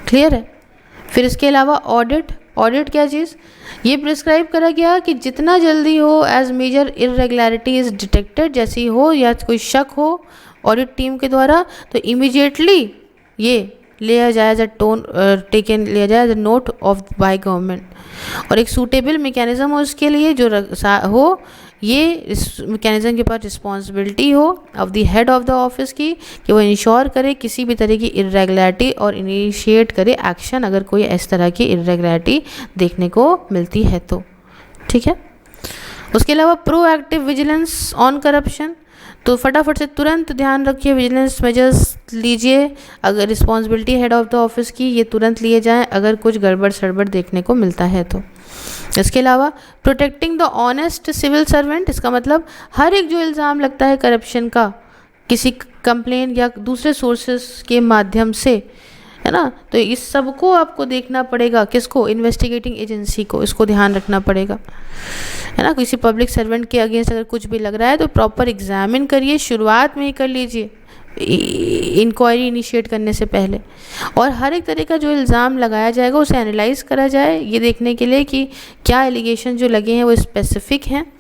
क्लियर है। फिर इसके अलावा ऑडिट क्या चीज़, ये प्रिस्क्राइब करा गया कि जितना जल्दी हो एज मेजर इरेगुलरिटीज डिटेक्टेड, जैसी हो या कोई शक हो ऑडिट टीम के द्वारा तो इमीडिएटली ये लिया जाए एज लिया जाए as a note of by government. और एक सूटेबल मैकेनिज्म हो उसके लिए जो हो, ये इस मैकेनिज्म के पास रिस्पॉन्सिबिलिटी हो of the head of the office की कि वो इंश्योर करे किसी भी तरह की इरेगुलरिटी और इनिशिएट करे एक्शन अगर कोई इस तरह की इरेगुलरिटी देखने को मिलती है तो। ठीक है। उसके अलावा प्रोएक्टिव विजिलेंस ऑन करप्शन, तो फटाफट से तुरंत ध्यान रखिए, विजिलेंस मेजर्स लीजिए, अगर responsibility head of the office की ये तुरंत लिए जाएं अगर कुछ गड़बड़ सड़बड़ देखने को मिलता है तो। इसके अलावा protecting the honest civil servant, इसका मतलब हर एक जो इल्ज़ाम लगता है करप्शन का किसी कंप्लेन या दूसरे सोर्सेस के माध्यम से, है ना, तो इस सब को आपको देखना पड़ेगा, किसको, इन्वेस्टिगेटिंग एजेंसी को, इसको ध्यान रखना पड़ेगा, है ना। किसी पब्लिक सर्वेंट के अगेंस्ट अगर कुछ भी लग रहा है तो प्रॉपर एग्जामिन करिए, शुरुआत में ही कर लीजिए इंक्वायरी इनिशिएट करने से पहले, और हर एक तरह का जो इल्ज़ाम लगाया जाएगा उसे एनालाइज करा जाए ये देखने के लिए कि क्या एलिगेशन जो लगे हैं वो स्पेसिफिक हैं,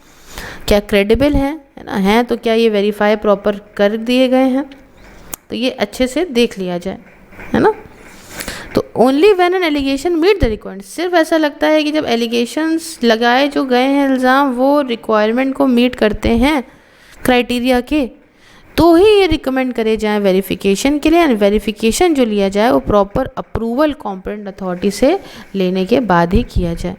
क्या क्रेडिबल हैं, है ना, हैं तो क्या ये वेरीफाई प्रॉपर कर दिए गए हैं, तो ये अच्छे से देख लिया जाए, है ना। तो only when an allegation meet the requirement, सिर्फ ऐसा लगता है कि जब एलिगेशंस लगाए जो गए हैं इल्ज़ाम वो रिक्वायरमेंट को मीट करते हैं क्राइटेरिया के, तो ही ये रिकमेंड करे जाए वेरिफिकेशन के लिए, एंड वेरिफिकेशन जो लिया जाए वो प्रॉपर अप्रूवल कॉम्पिटेंट अथॉरिटी से लेने के बाद ही किया जाए।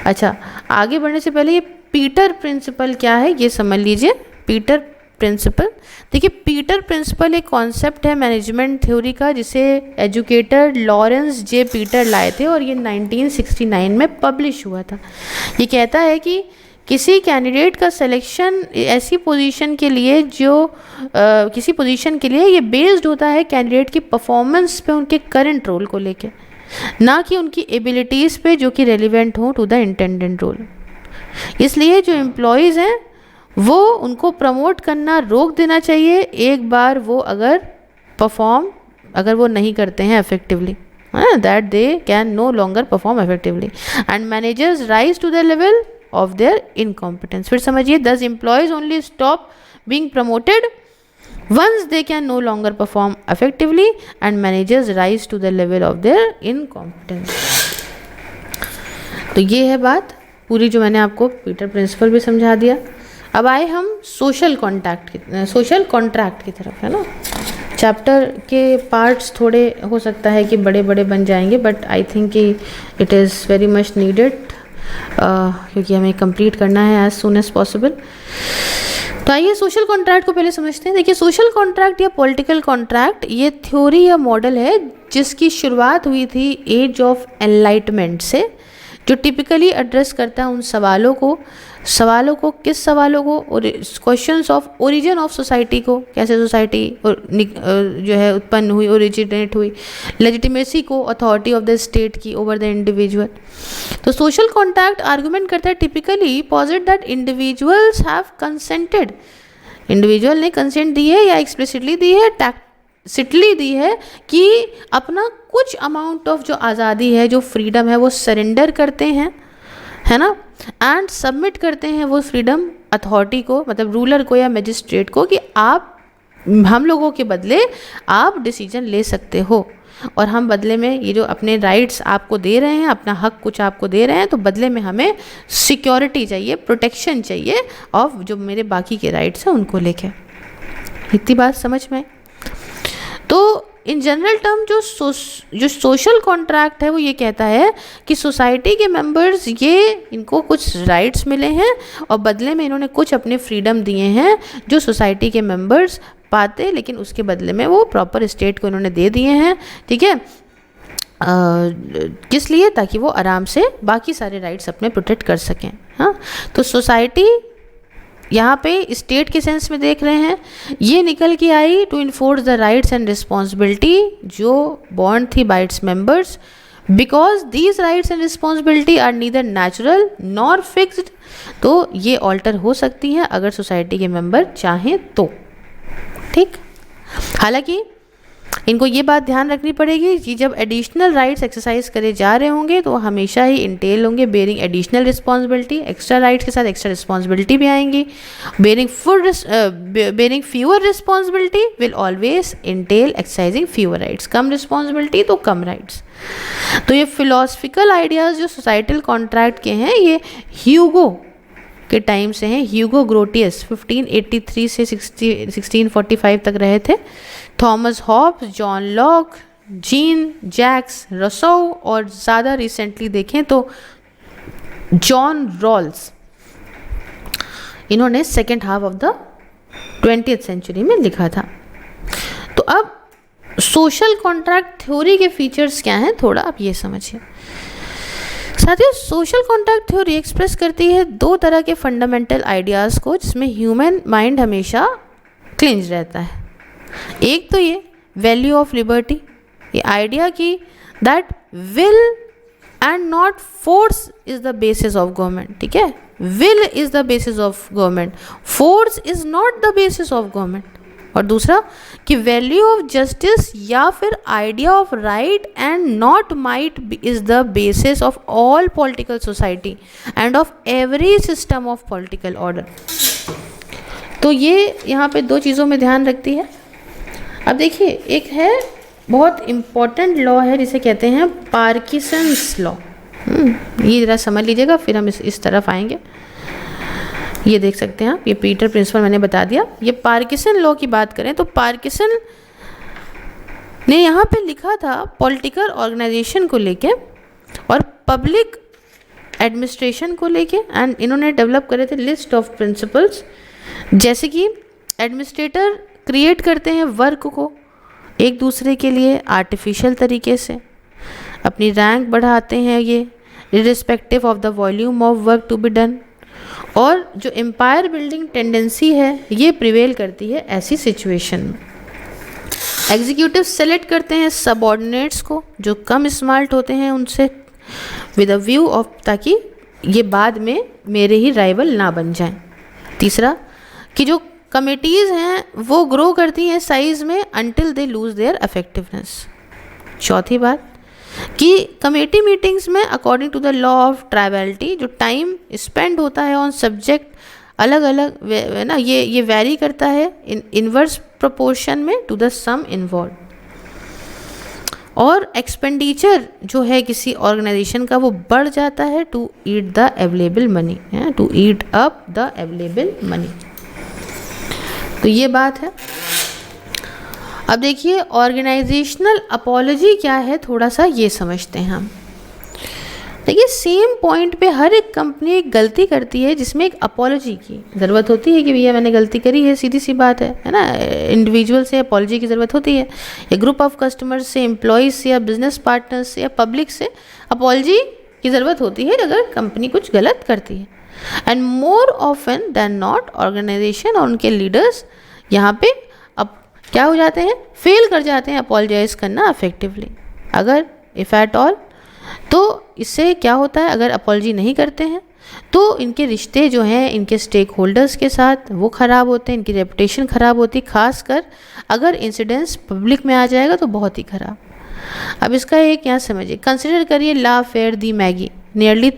अच्छा, आगे बढ़ने से पहले ये पीटर प्रिंसिपल क्या है ये समझ लीजिए। पीटर प्रिंसिपल, देखिए पीटर प्रिंसिपल एक कॉन्सेप्ट है मैनेजमेंट थ्योरी का जिसे एजुकेटर लॉरेंस जे पीटर लाए थे और ये 1969 में पब्लिश हुआ था। ये कहता है कि किसी कैंडिडेट का सिलेक्शन ऐसी पोजीशन के लिए जो किसी पोजीशन के लिए ये बेस्ड होता है कैंडिडेट की परफॉर्मेंस पे, उनके करंट रोल को लेके, ना कि उनकी एबिलिटीज़ पे जो कि रेलिवेंट हो टू द इंटेंडेड रोल। इसलिए जो एम्प्लॉयज़ हैं वो उनको प्रमोट करना रोक देना चाहिए एक बार वो अगर वो नहीं करते हैं effectively, that they can no longer perform effectively, and managers rise to the level of their incompetence। फिर समझिए, thus employees only stop being promoted once they can no longer perform effectively and managers rise to the level of their incompetence। तो ये है बात पूरी जो मैंने आपको पीटर प्रिंसिपल भी समझा दिया। अब आए हम सोशल कॉन्ट्रैक्ट की तरफ, है ना। चैप्टर के पार्ट्स थोड़े हो सकता है कि बड़े बड़े बन जाएंगे, बट आई थिंक कि it is very much needed क्योंकि हमें कंप्लीट करना है एज सून एज पॉसिबल। तो आइए सोशल कॉन्ट्रैक्ट को पहले समझते हैं। देखिए, सोशल कॉन्ट्रैक्ट या पॉलिटिकल कॉन्ट्रैक्ट ये थ्योरी या मॉडल है जिसकी शुरुआत हुई थी एज ऑफ एनलाइटमेंट से, जो टिपिकली एड्रेस करता है उन सवालों को किस सवालों को, और questions of origin of society को, कैसे सोसाइटी जो है उत्पन्न हुई, ओरिजिनेट हुई, लेजिटिमेसी को अथॉरिटी ऑफ द स्टेट की ओवर द इंडिविजुअल। तो सोशल कॉन्ट्रैक्ट आर्गुमेंट करता है typically posit that individuals have consented, individual ने कंसेंट दी है या एक्सप्लिसिटली दी है, टैक्सिटली दी है कि अपना कुछ अमाउंट ऑफ जो आज़ादी है, जो फ्रीडम है, वो सरेंडर करते हैं, है ना, एंड सबमिट करते हैं वो फ्रीडम अथॉरिटी को, मतलब रूलर को या मजिस्ट्रेट को, कि आप हम लोगों के बदले आप डिसीजन ले सकते हो, और हम बदले में ये जो अपने राइट्स आपको दे रहे हैं, अपना हक कुछ आपको दे रहे हैं, तो बदले में हमें सिक्योरिटी चाहिए, प्रोटेक्शन चाहिए ऑफ जो मेरे बाकी के राइट्स हैं उनको लेके। इतनी बात समझ में? तो इन जनरल टर्म जो सोशल कॉन्ट्रैक्ट है वो ये कहता है कि सोसाइटी के मेंबर्स इनको कुछ राइट्स मिले हैं और बदले में इन्होंने कुछ अपने फ्रीडम दिए हैं जो सोसाइटी के मेंबर्स पाते, लेकिन उसके बदले में वो प्रॉपर स्टेट को इन्होंने दे दिए हैं, ठीक है, किस लिए? ताकि वो आराम से बाकी सारे राइट्स अपने प्रोटेक्ट कर सकें। हाँ, तो सोसाइटी यहाँ पे स्टेट के सेंस में देख रहे हैं, ये निकल के आई to enforce the rights and responsibility जो बॉन्ड थी by its members, because these rights and responsibility are neither natural nor fixed. तो ये ऑल्टर हो सकती हैं अगर सोसाइटी के मेंबर चाहें तो, ठीक। हालांकि इनको ये बात ध्यान रखनी पड़ेगी कि जब एडिशनल राइट्स एक्सरसाइज करे जा रहे होंगे तो हमेशा ही इंटेल होंगे bearing additional responsibility, extra rights के साथ एक्स्ट्रा रिस्पॉन्सिबिलिटी भी आएंगी। Bearing fewer responsibility will always Intel exercising fewer rights, come responsibility तो कम राइट्स। तो ये फिलोसफिकल आइडियाज़ जो सोसाइटल कॉन्ट्रैक्ट के हैं ये ह्यूगो के टाइम से हैं। ह्यूगो ग्रोटियस 1583 से 1645 तक रहे थे। Thomas Hobbes, John Locke, Jean Jacques Rousseau, और ज़्यादा रिसेंटली देखें तो जॉन रॉल्स, इन्होंने second half of the 20th century में लिखा था। तो अब सोशल कॉन्ट्रैक्ट थ्योरी के फीचर्स क्या हैं, थोड़ा आप ये समझिए साथियों। सोशल कॉन्ट्रैक्ट थ्योरी एक्सप्रेस करती है दो तरह के फंडामेंटल आइडियाज़ को जिसमें ह्यूमन माइंड हमेशा क्लिंज रहता है। एक तो ये वैल्यू ऑफ लिबर्टी, ये आइडिया की that will and not force is the basis of government, ठीक है, will is the basis of government, force is not the basis of government. और दूसरा कि वैल्यू ऑफ जस्टिस या फिर idea of right and not might is the basis of all political society end of every system of political order. तो ये यहाँ पे दो चीज़ों में ध्यान रखती है। अब देखिए, एक है बहुत इम्पॉर्टेंट लॉ है जिसे कहते हैं पार्किंसंस लॉ। ये ज़रा समझ लीजिएगा, फिर हम इस तरफ आएंगे। ये देख सकते हैं आप, ये पीटर प्रिंसिपल मैंने बता दिया। ये पार्किंसन लॉ की बात करें तो पार्किंसन ने यहाँ पे लिखा था पॉलिटिकल ऑर्गेनाइजेशन को लेके और पब्लिक एडमिनिस्ट्रेशन को लेके, एंड इन्होंने डेवलप करे थे लिस्ट ऑफ प्रिंसिपल्स, जैसे कि एडमिनिस्ट्रेटर क्रिएट करते हैं वर्क को एक दूसरे के लिए आर्टिफिशियल तरीके से, अपनी रैंक बढ़ाते हैं ये irrespective of the volume of work to be done, और जो एम्पायर बिल्डिंग टेंडेंसी है ये प्रिवेल करती है ऐसी सिचुएशन में। एग्जीक्यूटिव सेलेक्ट करते हैं सबऑर्डिनेट्स को जो कम स्मार्ट होते हैं उनसे, विद अ व्यू ऑफ ताकि ये बाद में मेरे ही राइवल ना बन जाएं। तीसरा कि जो कमिटीज़ हैं वो ग्रो करती हैं साइज़ में until they lose their effectiveness. चौथी बात कि कमेटी मीटिंग्स में according to the law of triviality जो टाइम स्पेंड होता है ऑन सब्जेक्ट अलग अलग ना, ये वैरी करता है इन इनवर्स प्रोपोर्शन में टू द सम इन्वॉल्व। और एक्सपेंडिचर जो है किसी ऑर्गेनाइजेशन का वो बढ़ जाता है to eat the available money, to eat up the available money. तो ये बात है। अब देखिए ऑर्गेनाइजेशनल अपॉलजी क्या है, थोड़ा सा ये समझते हैं हम। देखिए सेम पॉइंट पे हर एक कंपनी एक गलती करती है जिसमें एक अपॉलॉजी की ज़रूरत होती है कि भैया मैंने गलती करी है, सीधी सी बात है ना। इंडिविजुअल से अपॉलॉजी की ज़रूरत होती है, या ग्रुप ऑफ कस्टमर्स से, एम्प्लॉयज़ से, या बिजनेस पार्टनर्स से, या पब्लिक से अपॉलॉजी की ज़रूरत होती है अगर कंपनी कुछ गलत करती है। And more often than not organisation और उनके लीडर्स यहाँ पे अब क्या हो जाते हैं, फेल कर जाते हैं अपॉलजाइज करना इफेक्टिवली, अगर इफ़ एट ऑल। तो इससे क्या होता है, अगर अपॉलजी नहीं करते हैं तो इनके रिश्ते जो हैं इनके स्टेक होल्डर्स के साथ वो ख़राब होते हैं, इनकी रेपुटेशन ख़राब होती है, खासकर अगर इंसिडेंट्स पब्लिक में आ जाएगा तो बहुत ही ख़राब। अब इसका एक यहाँ समझिए, कंसिडर करिए ला फेयर दी मैगी। नियरली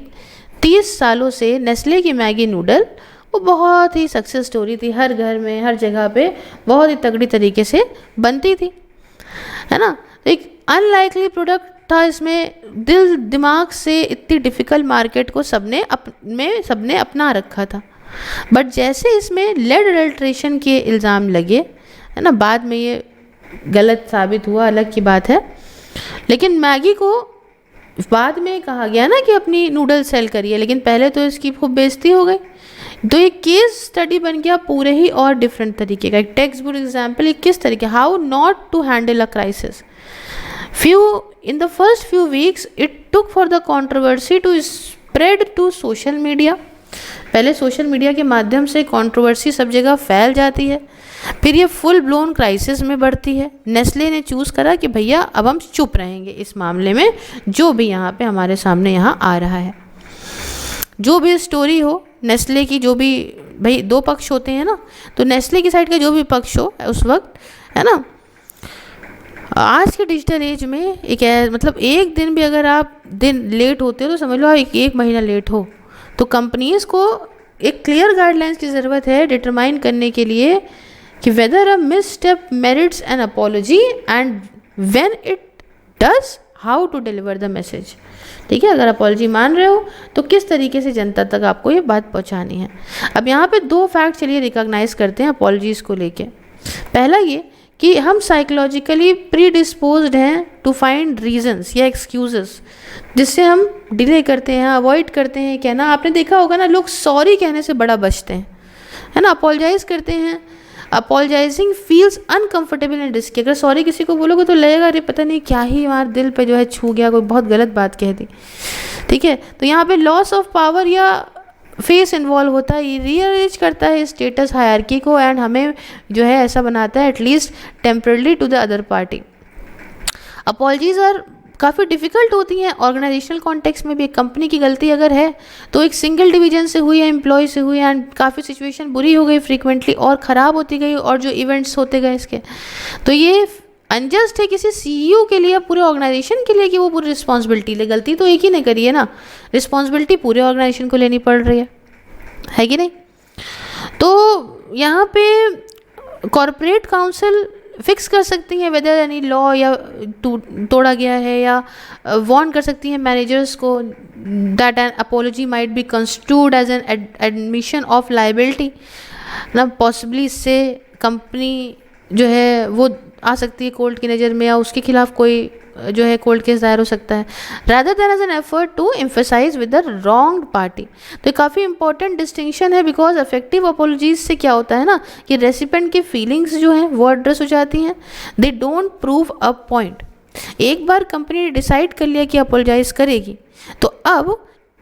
30 सालों से नेस्ले की मैगी नूडल वो बहुत ही सक्सेस स्टोरी थी, हर घर में हर जगह पे बहुत ही तगड़ी तरीके से बनती थी, है ना। एक अनलाइकली प्रोडक्ट था, इसमें दिल दिमाग से इतनी डिफ़िकल्ट मार्केट को सबने अपना रखा था। बट जैसे इसमें लेड अडल्ट्रेशन के इल्ज़ाम लगे, है ना, बाद में ये गलत साबित हुआ, अलग की बात है, लेकिन मैगी को बाद में कहा गया ना कि अपनी नूडल सेल करिए, लेकिन पहले तो इसकी खूब बेइज्जती हो गई। तो ये केस स्टडी बन गया पूरे ही और डिफरेंट तरीके का, एक टेक्स्ट बुक एग्जाम्पल, एक किस तरीके, how not to handle a crisis. In the first few weeks it took for the controversy to spread to social media। पहले सोशल मीडिया के माध्यम से कंट्रोवर्सी सब जगह फैल जाती है, फिर ये फुल ब्लोन क्राइसिस में बढ़ती है। नेस्ले ने चूज़ करा कि भैया अब हम चुप रहेंगे इस मामले में, जो भी यहाँ पे हमारे सामने यहाँ आ रहा है, जो भी स्टोरी हो नेस्ले की, जो भी भाई दो पक्ष होते हैं ना, तो नेस्ले की साइड का जो भी पक्ष हो उस वक्त, है ना। आज के डिजिटल एज में मतलब एक दिन भी अगर आप लेट होते हो तो समझ लो आप एक महीना लेट हो, तो कंपनीज को एक क्लियर गाइडलाइंस की ज़रूरत है डिटरमाइन करने के लिए कि whether a misstep merits an apology and when it does how to deliver the message. ठीक है, अगर अपॉलॉजी मान रहे हो तो किस तरीके से जनता तक आपको ये बात पहुंचानी है। अब यहाँ पे 2 फैक्ट चलिए रिकॉग्नाइज करते हैं अपॉलॉजीज़ को लेके। पहला ये कि हम साइकोलॉजिकली प्रीडिस्पोज्ड हैं टू फाइंड रीजंस या एक्सक्यूजेस जिससे हम डिले करते हैं, अवॉइड करते हैं कहना। आपने देखा होगा ना, लोग सॉरी कहने से बड़ा बचते हैं, है ना, अपोलोजाइज करते हैं। Apologising feels uncomfortable and risky. अगर सॉरी किसी को बोलोगे तो लगेगा अरे पता नहीं क्या ही हमारे दिल पे जो है छू गया, कोई बहुत गलत बात कह दी। ठीक है, तो यहाँ पे लॉस ऑफ पावर या फेस इन्वॉल्व होता है, ये रीअरेंज करता है स्टेटस हायरार्की को एंड हमें जो है ऐसा बनाता है at least temporarily to the other party. Apologies are काफ़ी डिफ़िकल्ट होती हैं ऑर्गेनाइजेशनल कॉन्टेक्स्ट में भी। एक कंपनी की गलती अगर है तो एक सिंगल डिवीजन से हुई है, एम्प्लॉय से हुई है, एंड काफ़ी सिचुएशन बुरी हो गई फ्रीक्वेंटली और ख़राब होती गई, और जो इवेंट्स होते गए इसके, तो ये अनजस्ट है किसी सीईओ के लिए, पूरे ऑर्गेनाइजेशन के लिए कि वो पूरी रिस्पॉन्सिबिलिटी ले। गलती तो एक ही ने करी है ना, रिस्पॉन्सिबिलिटी पूरे ऑर्गेनाइजेशन को लेनी पड़ रही है कि नहीं। तो यहाँ पे कॉरपोरेट काउंसिल फिक्स कर सकती हैं वेदर एनी लॉ या तोड़ा गया है, या वार्न कर सकती हैं मैनेजर्स को that an apology might be construed as an admission of liability ना। पॉसिबली इससे कंपनी जो है वो आ सकती है कोर्ट की नज़र में, या उसके खिलाफ कोई जो है कोर्ट केस दायर हो सकता है, rather than as an effort to emphasise with the wrong party. तो ये काफ़ी इंपॉर्टेंट डिस्टिंक्शन है, बिकॉज इफेक्टिव अपॉलॉजीज से क्या होता है ना कि रेसिपेंट की फीलिंग्स जो हैं वो एड्रेस हो जाती हैं, they don't prove a point. एक बार कंपनी ने डिसाइड कर लिया कि अपॉलजाइज करेगी, तो अब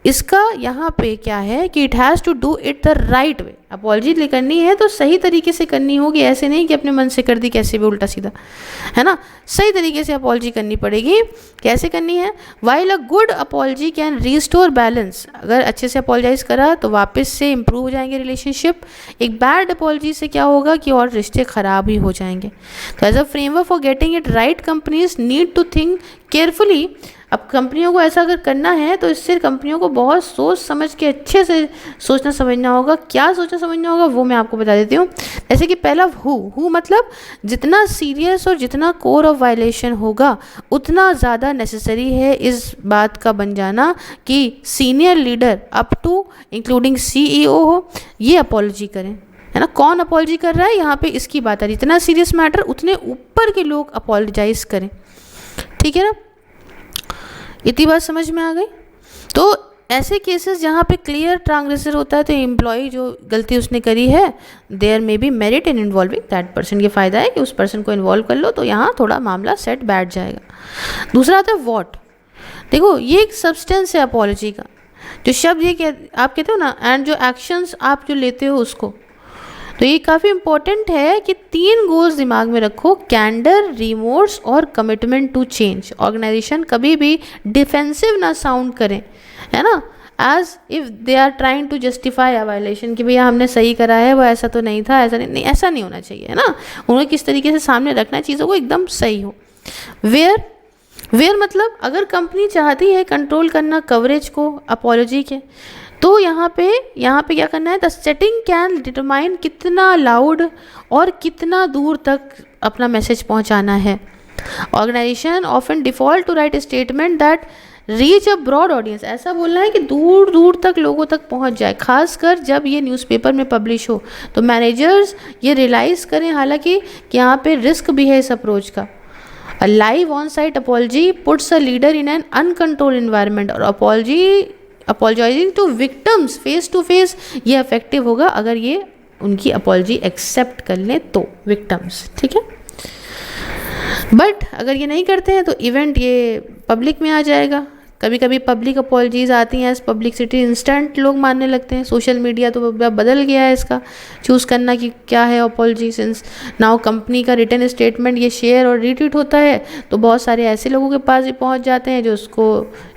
इसका यहाँ पे क्या है कि it has to do it the right way. Apology करनी है तो सही तरीके से करनी होगी, ऐसे नहीं कि अपने मन से कर दी कैसे भी उल्टा सीधा, है ना। सही तरीके से अपॉलजी करनी पड़ेगी। कैसे करनी है? While a good apology can restore balance. अगर अच्छे से अपॉलजाइज करा तो वापस से इम्प्रूव हो जाएंगे रिलेशनशिप। एक बैड अपॉलजी से क्या होगा कि और रिश्ते ख़राब ही हो जाएंगे। तो as a framework for getting it right, companies need to think carefully. अब कंपनियों को ऐसा अगर करना है तो इससे कंपनियों को बहुत सोच समझ के अच्छे से सोचना समझना होगा। क्या सोचना समझना होगा वो मैं आपको बता देती हूँ। जैसे कि पहला हु मतलब जितना सीरियस और जितना कोर ऑफ वायलेशन होगा उतना ज़्यादा नेसेसरी है इस बात का बन जाना कि senior leader up to including CEO हो ये अपॉलॉजी करें, है ना। कौन अपॉलॉजी कर रहा है यहाँ पे इसकी बात आ रही। इतना सीरियस मैटर उतने ऊपर के लोग अपॉलजाइज करें, ठीक है ना। इतनी बात समझ में आ गई। तो ऐसे केसेस जहाँ पे क्लियर ट्रांसग्रेसर होता है तो एम्प्लॉय जो गलती उसने करी है, there may be merit in involving that person, ये फ़ायदा है कि उस पर्सन को इन्वॉल्व कर लो तो यहाँ थोड़ा मामला सेट बैठ जाएगा। दूसरा आता है वॉट। देखो ये एक सब्सटेंस है अपॉलॉजी का, जो शब्द ये आप कहते हो ना, एंड जो एक्शंस आप जो लेते हो उसको, तो ये काफ़ी इंपॉर्टेंट है कि 3 गोल्स दिमाग में रखो, कैंडर, रिमोर्स और कमिटमेंट टू चेंज। ऑर्गेनाइजेशन कभी भी डिफेंसिव ना साउंड करें, है ना, as if they are trying to justify a violation, कि भैया हमने सही करा है, वो ऐसा तो नहीं था, ऐसा नहीं, ऐसा नहीं होना चाहिए, है ना। उन्हें किस तरीके से सामने रखना है चीज़ों को, एकदम सही हो। वेयर मतलब अगर कंपनी चाहती है कंट्रोल करना कवरेज को अपॉलॉजी के, तो यहाँ पे क्या करना है, द सेटिंग कैन डिटरमाइन कितना लाउड और कितना दूर तक अपना मैसेज पहुँचाना है। Organisation often default to write statement that reach a broad audience, ऐसा बोलना है कि दूर दूर तक लोगों तक पहुंच जाए, खासकर जब ये न्यूज़पेपर में पब्लिश हो। तो मैनेजर्स ये रियलाइज़ करें हालांकि कि यहाँ पे रिस्क भी है इस अप्रोच का। A live on site apology puts a leader in an uncontrolled environment, और apologising to victims face to face ये इफेक्टिव होगा अगर ये उनकी अपॉलजी एक्सेप्ट कर लें तो विक्टिम्स, ठीक है। बट अगर ये नहीं करते हैं तो इवेंट ये पब्लिक में आ जाएगा। कभी कभी पब्लिक अपॉलजीज आती हैं एज पब्लिसिटी, इंस्टेंट लोग मानने लगते हैं। सोशल मीडिया तो बदल गया है इसका चूज़ करना कि क्या है अपॉलजी, सिंस नाउ कंपनी का रिटन स्टेटमेंट ये शेयर और रीट्वीट होता है तो बहुत सारे ऐसे लोगों के पास भी पहुंच जाते हैं जो उसको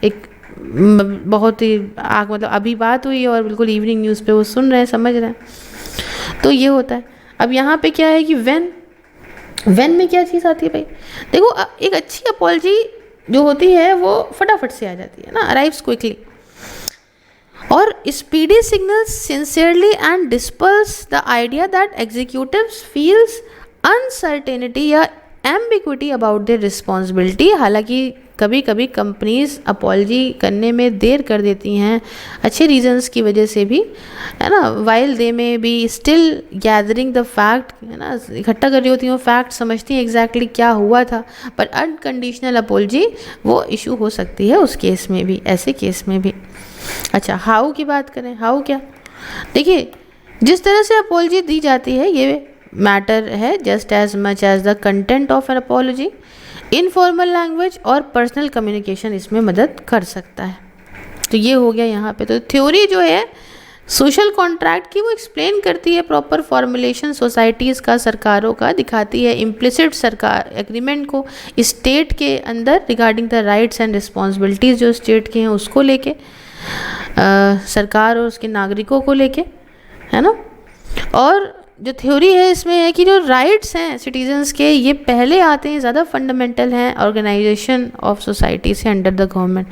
एक बहुत ही मतलब अभी बात हुई और बिल्कुल इवनिंग न्यूज़ पे वो सुन रहे हैं, समझ रहे हैं, तो ये होता है। अब यहाँ पे क्या है कि व्हेन में क्या चीज़ आती है भाई, देखो एक अच्छी अपॉलजी जो होती है वो फटाफट से आ जाती है ना, अराइव्स क्विकली, और speedy signals sincerely and disperse the idea that executives feels uncertainty या एम्बिग्विटी अबाउट देयर रिस्पॉन्सिबिलिटी। हालांकि कभी कभी कंपनीज अपॉलजी करने में देर कर देती हैं अच्छे रीजंस की वजह से भी, है ना, वाइल दे में be still gathering the fact, है ना, इकट्ठा कर रही होती हैं फैक्ट, समझती हैं एग्जैक्टली क्या हुआ था, पर अनकंडीशनल अपॉलजी वो इशू हो सकती है उस केस में भी, ऐसे केस में भी। अच्छा, हाउ की बात करें, हाउ क्या, देखिए जिस तरह से अपॉलजी दी जाती है ये मैटर है just as much as the content of an apology. Informal language और पर्सनल कम्युनिकेशन इसमें मदद कर सकता है। तो ये हो गया यहाँ पे। तो थ्योरी जो है सोशल कॉन्ट्रैक्ट की वो एक्सप्लेन करती है प्रॉपर फॉर्मुलेशन सोसाइटीज़ का, सरकारों का, दिखाती है इम्प्लिसिट सरकार एग्रीमेंट को स्टेट के अंदर regarding the rights and responsibilities जो स्टेट के हैं उसको लेके, सरकार और उसके नागरिकों को लेके, है ना। और जो थ्योरी है इसमें है कि जो राइट्स हैं सिटीजन्स के ये पहले आते हैं, ज़्यादा फंडामेंटल हैं ऑर्गेनाइजेशन ऑफ सोसाइटी से अंडर द गवर्नमेंट,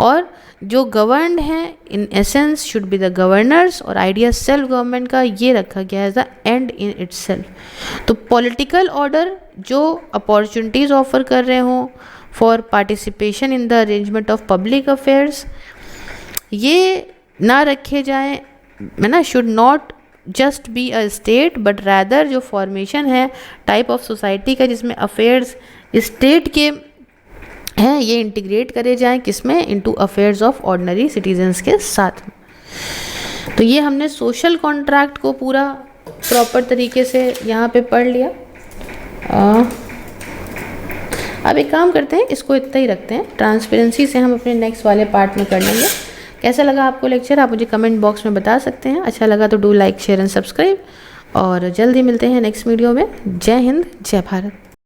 और जो गवर्नड हैं in essence should be the governors, और आइडिया सेल्फ गवर्नमेंट का ये रखा गया है as the end in itself. तो पॉलिटिकल ऑर्डर जो अपॉर्चुनिटीज़ ऑफर कर रहे हों for participation in the arrangement of public affairs ये ना रखे जाएँ, है ना, should not just be a state but rather जो फॉर्मेशन है टाइप ऑफ सोसाइटी का जिसमें अफेयर्स स्टेट के हैं ये इंटीग्रेट करे जाएं, किसमें, into affairs of ordinary citizens के साथ में। तो ये हमने सोशल कॉन्ट्रैक्ट को पूरा प्रॉपर तरीके से यहाँ पे पढ़ लिया। अब एक काम करते हैं, इसको इतना ही रखते हैं, ट्रांसपेरेंसी से हम अपने नेक्स्ट वाले पार्ट में कर लेंगे। कैसा लगा आपको लेक्चर आप मुझे कमेंट बॉक्स में बता सकते हैं। अच्छा लगा तो do like share and subscribe, और जल्द ही मिलते हैं नेक्स्ट वीडियो में। जय हिंद, जय भारत।